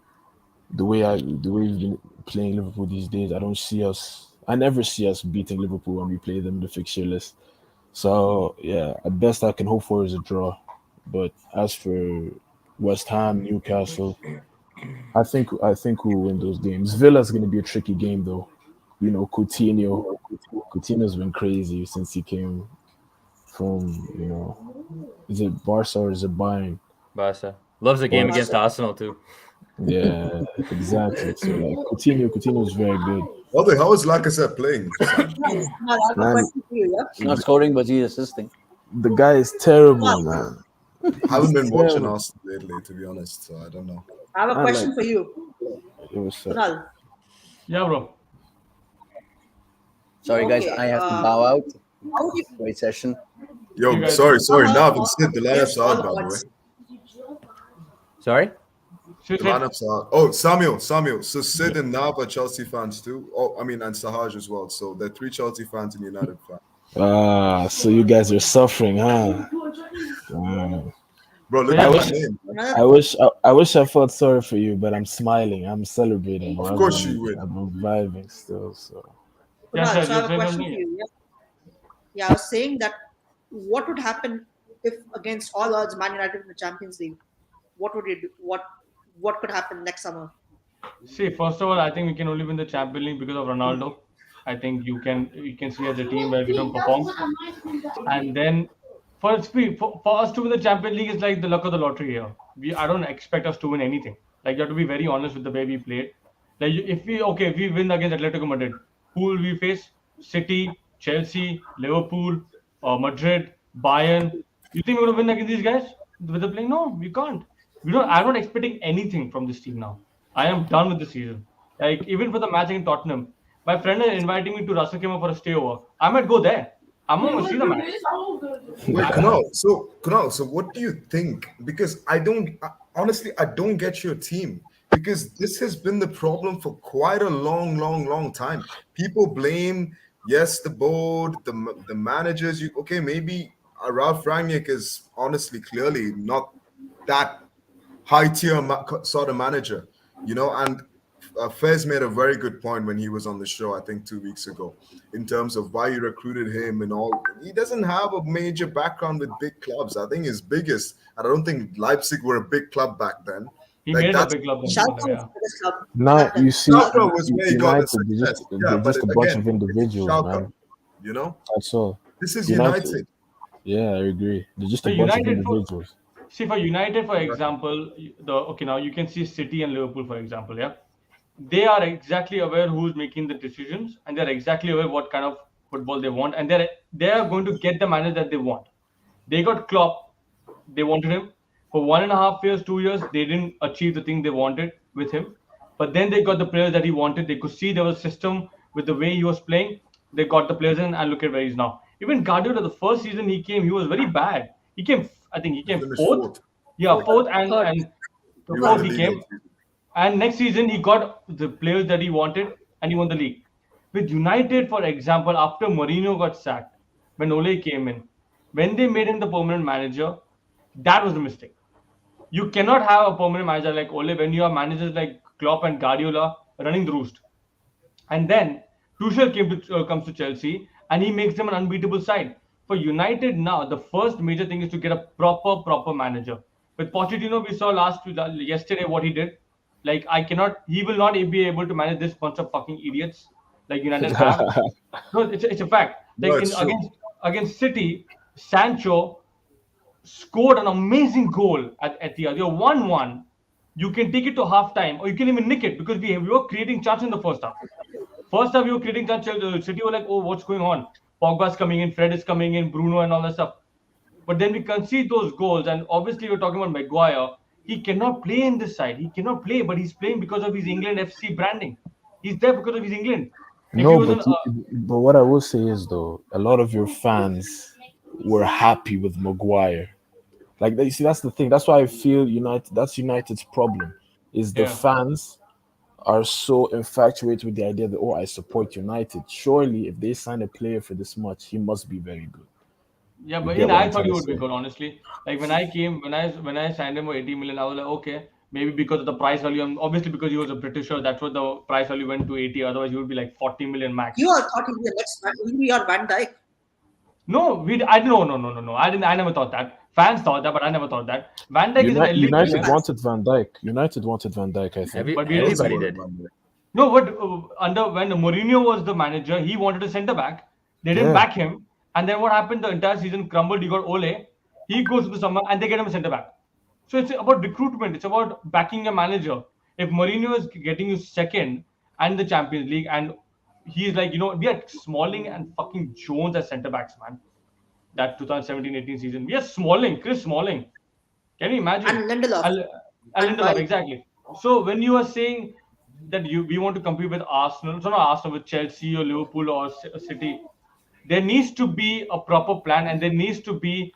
the way we've been playing Liverpool these days, I don't see us. I never see us beating Liverpool when we play them in the fixture list. So yeah, at best I can hope for is a draw. But as for West Ham, Newcastle, I think we'll win those games. Villa's going to be a tricky game though. Coutinho's been crazy since he came from is it Barca or is it Bayern? Barca loves a game Barca. against Arsenal too. Yeah, exactly. So like Coutinho's very good. Well, how is Lacazette playing, Sam? Now, I have a Man, question for you. Yeah. He's not scoring, but he's assisting. the guy is terrible, man. I haven't been watching Terrible. Arsenal lately, to be honest, so I don't know. I have a Man, like question for you, it was Kunal. Yeah, bro. Sorry, guys, Okay. I have to bow out. How would you Great session. You Yo, guys- sorry. how- Nav and Sid, the lineups all are out, by the way. odds? Sorry. Should The say- lineups are. Oh, Samuel. So Sid and Nav are Chelsea fans too. Oh, I mean, and Sahaj as well. So they're three Chelsea fans and United fans. so you guys are suffering, huh? Bro, look Yeah, at but- my name. I wish I felt sorry for you, but I'm smiling. I'm celebrating. Of course you would. I'm vibing still. So Yeah, Kunal, sir, so I you have a say question for something? you. Yeah. Yeah, I was saying that what would happen if against all odds Man United in the Champions League? What would you do? What could happen next summer? See, first of all, I think we can only win the Champions League because of Ronaldo. I think you can see as a team where we don't perform, and then for us to win the Champions League is like the luck of the lottery here. I don't expect us to win anything. Like, you have to be very honest with the way we played. Like, if we win against Atletico Madrid, who will we face? City, Chelsea, Liverpool, Madrid, Bayern. You think we're gonna win against these guys with the playing? No, we can't. We don't. I'm not expecting anything from this team now. I am done with the season. Like, even for the match in Tottenham, my friend is inviting me to Russell Khema for a stay over. I might go there. I'm not gonna see the match. Wait, Kunal, so what do you think? Because honestly, I don't get your team, because this has been the problem for quite a long time. People blame, yes, the board, the managers. Okay, maybe Ralph Rangnick is honestly clearly not that high tier sort of manager, and Fez made a very good point when he was on the show, I think 2 weeks ago, in terms of why you recruited him and all. He doesn't have a major background with big clubs. I think his biggest, I don't think Leipzig were a big club back then. He Like, made a that's big club. Schalke was Yeah. the biggest club. Now you see, Schalke was where he got the United, they're success. they're But just a bunch again, of individuals, Schalke, man. you know, That's all. this is United. United. Yeah, I agree. They're just For a bunch of United, individuals. see, for United, for example, now you can see City and Liverpool, for example. Yeah, they are exactly aware who's making the decisions, and they're exactly aware what kind of football they want, and they are going to get the manager that they want. They got Klopp. They wanted him for 1.5 years, 2 years. They didn't achieve the thing they wanted with him, but then they got the players that he wanted. They could see there was a system with the way he was playing. They got the players in, and look at where he's now. Even Guardiola, the first season he came, he was very bad. He came, I think he came Finished fourth. fourth. Yeah, fourth, and Third. the He won fourth the he league came. next season. And next season, he got the players that he wanted, and he won the league. With United, for example, after Mourinho got sacked, when Ole came in, when they made him the permanent manager, that was the mistake. You cannot have a permanent manager like Ole when you have managers like Klopp and Guardiola running the roost. And then Tuchel comes to Chelsea, and he makes them an unbeatable side. For United now, the first major thing is to get a proper manager. With Pochettino, we saw yesterday what he did. Like, he will not be able to manage this bunch of fucking idiots like United have. No, it's a fact. No, Like, it's true. against City, Sancho scored an amazing goal at Etihad. You're 1-1. You can take it to half time, or you can even nick it, because we were creating chances in the first half. First half, we were creating chances. City were like, oh, what's going on? Pogba's coming in, Fred is coming in, Bruno, and all that stuff. But then we concede those goals, and obviously we're talking about Maguire. He cannot play in this side. He cannot play, but he's playing because of his England FC branding. He's there because of his England. If he No, was but what I will say is, though, a lot of your fans were happy with Maguire. Like, you see, that's the thing. That's why I feel United. That's United's problem. Is the Yeah. fans are so infatuated with the idea that, oh, I support United. Surely, if they sign a player for this much, he must be very good. Yeah, You but get what I I'm thought trying he to would be say? good, honestly. Like, when I signed him for 80 million, I was like, okay, maybe because of the price value, and obviously because he was a Britisher, that's what the price value went to 80. Otherwise, he would be like 40 million max. You all thought he'd be the next man. He'd be your Van Dijk. No, no. I never thought that. Fans thought that, but I never thought that. Van Dijk is an elite United player. wanted Van Dijk. United wanted Van Dijk, I think. But we didn't Everybody see. did. No, but when Mourinho was the manager, he wanted a centre back. They didn't Yeah. back him, and then what happened? The entire season crumbled. You got Ole. He goes to the summer, and they get him a centre back. So it's about recruitment. It's about backing a manager. If Mourinho is getting you second and the Champions League, and he's like, we had Smalling and fucking Jones as centre backs, man. That 2017-18 season, we had Chris Smalling. Can you imagine? And Lindelof. And Lindelof, exactly. So when you are saying that we want to compete with Arsenal, so not Arsenal, with Chelsea or Liverpool or City, there needs to be a proper plan, and there needs to be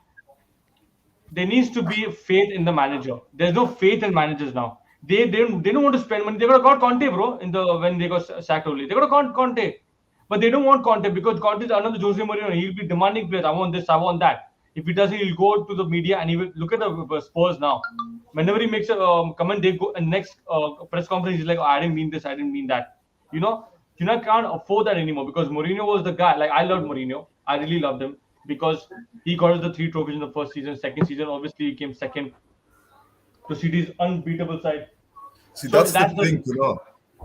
faith in the manager. There's no faith in managers now. They don't want to spend money. They got Conte, bro. When they got sacked only, they got Conte, but they don't want Conte because Conte is another Jose Mourinho. He'll be demanding players. I want this. I want that. If he doesn't, he'll go to the media and he will look at the Spurs now. Whenever he makes a comment, they go and next press conference, he's like, oh, I didn't mean this. I didn't mean that. You can't afford that anymore because Mourinho was the guy. Like, I loved Mourinho. I really loved him. because he got us the 3 trophies in the first season. Second season, obviously, he came second to City's unbeatable side. See, So that's the that's thing, the you know.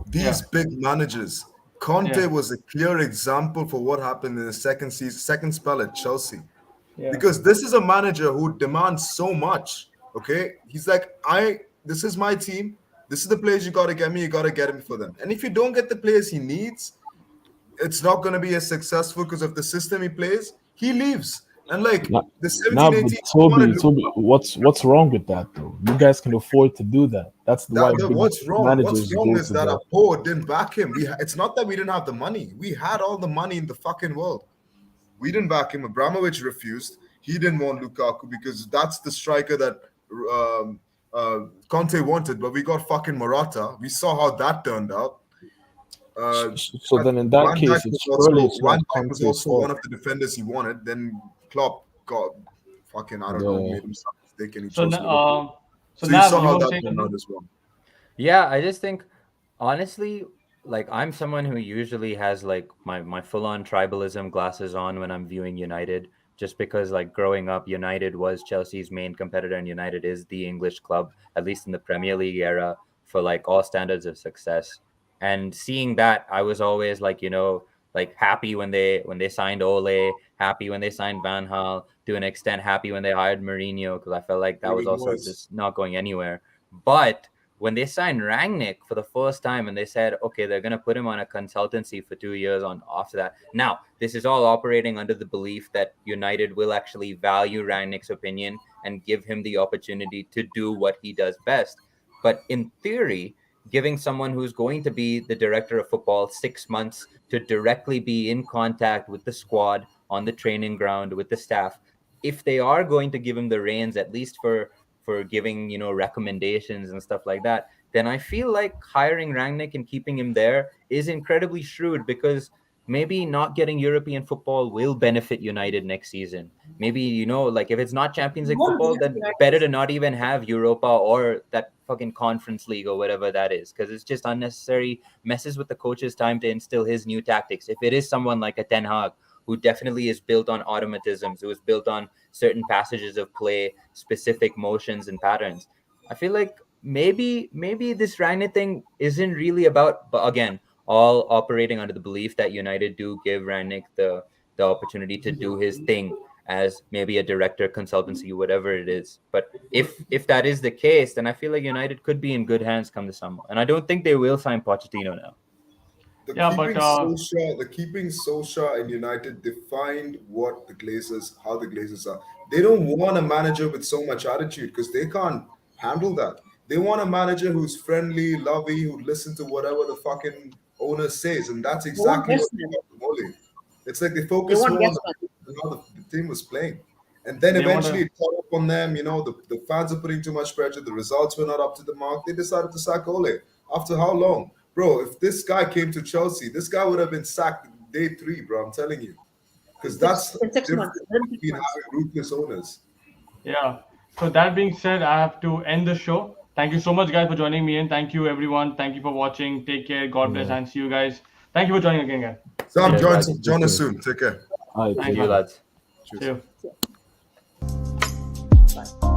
These yeah, big managers, Conte yeah, was a clear example for what happened in the second season, second spell at Chelsea. yeah. Because this is a manager who demands so much. Okay, he's like, this is my team. This is the players you got to get me. You got to get me for them. And if you don't get the players he needs, it's not going to be as successful because of the system he plays. He leaves. And like Now, the now, 17, but 18, he wanted Toby, what's wrong with that though? You guys can afford to do that. That's why big what's wrong? What's managers wrong go is to that the. our board didn't back him. It's not that we didn't have the money. We had all the money in the fucking world. We didn't back him. Abramovich refused. He didn't want Lukaku because that's the striker that um, Conte wanted. But we got fucking Morata. We saw how that turned out. So then, in that case, it's surely it's Van not Dijk was Conte's also fault. one of the defenders he wanted. Then Klopp got fucking, I don't know, Yeah. made him mistake and he So chose Liverpool. so So you now saw you how want to that say turned out something? as well. Yeah, I just think honestly, like I'm someone who usually has like my full-on tribalism glasses on when I'm viewing United, just because like growing up, United was Chelsea's main competitor, and United is the English club, at least in the Premier League era, for like all standards of success. And seeing that, I was always like, like happy when they signed Ole, happy when they signed Van Gaal, to an extent happy when they hired Mourinho, because I felt like that was David also Moyes. just not going anywhere. But when they signed Rangnick for the first time and they said, okay, they're going to put him on a consultancy for 2 years on after that. Now, this is all operating under the belief that United will actually value Rangnick's opinion and give him the opportunity to do what he does best. But in theory, giving someone who's going to be the director of football 6 months to directly be in contact with the squad on the training ground with the staff, if they are going to give him the reins, at least for giving recommendations and stuff like that, then I feel like hiring Rangnick and keeping him there is incredibly shrewd, because maybe not getting European football will benefit United next season. Maybe like if it's not Champions It League won't football, benefit then United. better to not even have Europa or that fucking Conference League or whatever that is, because it's just unnecessary, messes with the coach's time to instill his new tactics. If it is someone like a Ten Hag, who definitely is built on automatisms, who is built on certain passages of play, specific motions and patterns, I feel like maybe this Rangnick thing isn't really about, but again, all operating under the belief that United do give Rangnick the opportunity to do his thing as maybe a director, consultancy, whatever it is. But if that is the case, then I feel like United could be in good hands come the summer, and I don't think they will sign Pochettino now. Yeah, but The keeping Solskjaer and United defined how the Glazers are. They don't want a manager with so much attitude because they can't handle that. They want a manager who's friendly, lovey, who listen to whatever the fucking owner says, and that's They want exactly what yes they men. got from Ole. It's like they They focus want more yes on men. how the team was playing, and then they want eventually to. it caught up on them. The fans are putting too much pressure. The results were not up to the mark. They decided to sack Ole. After how long? Bro, if this guy came to Chelsea, this guy would have been sacked day 3, bro. I'm telling you. Because that's In 6 months. different Within 6 between months. having ruthless owners. Yeah. So that being said, I have to end the show. Thank you so much, guys, for joining me in. Thank you, everyone. Thank you for watching. Take care. God bless, Yeah. and see you guys. Thank you for joining again, guys. Sam, Cheers, lads. join us soon. Take care. All right, Thank See take you, you. care. lads. See you. Bye.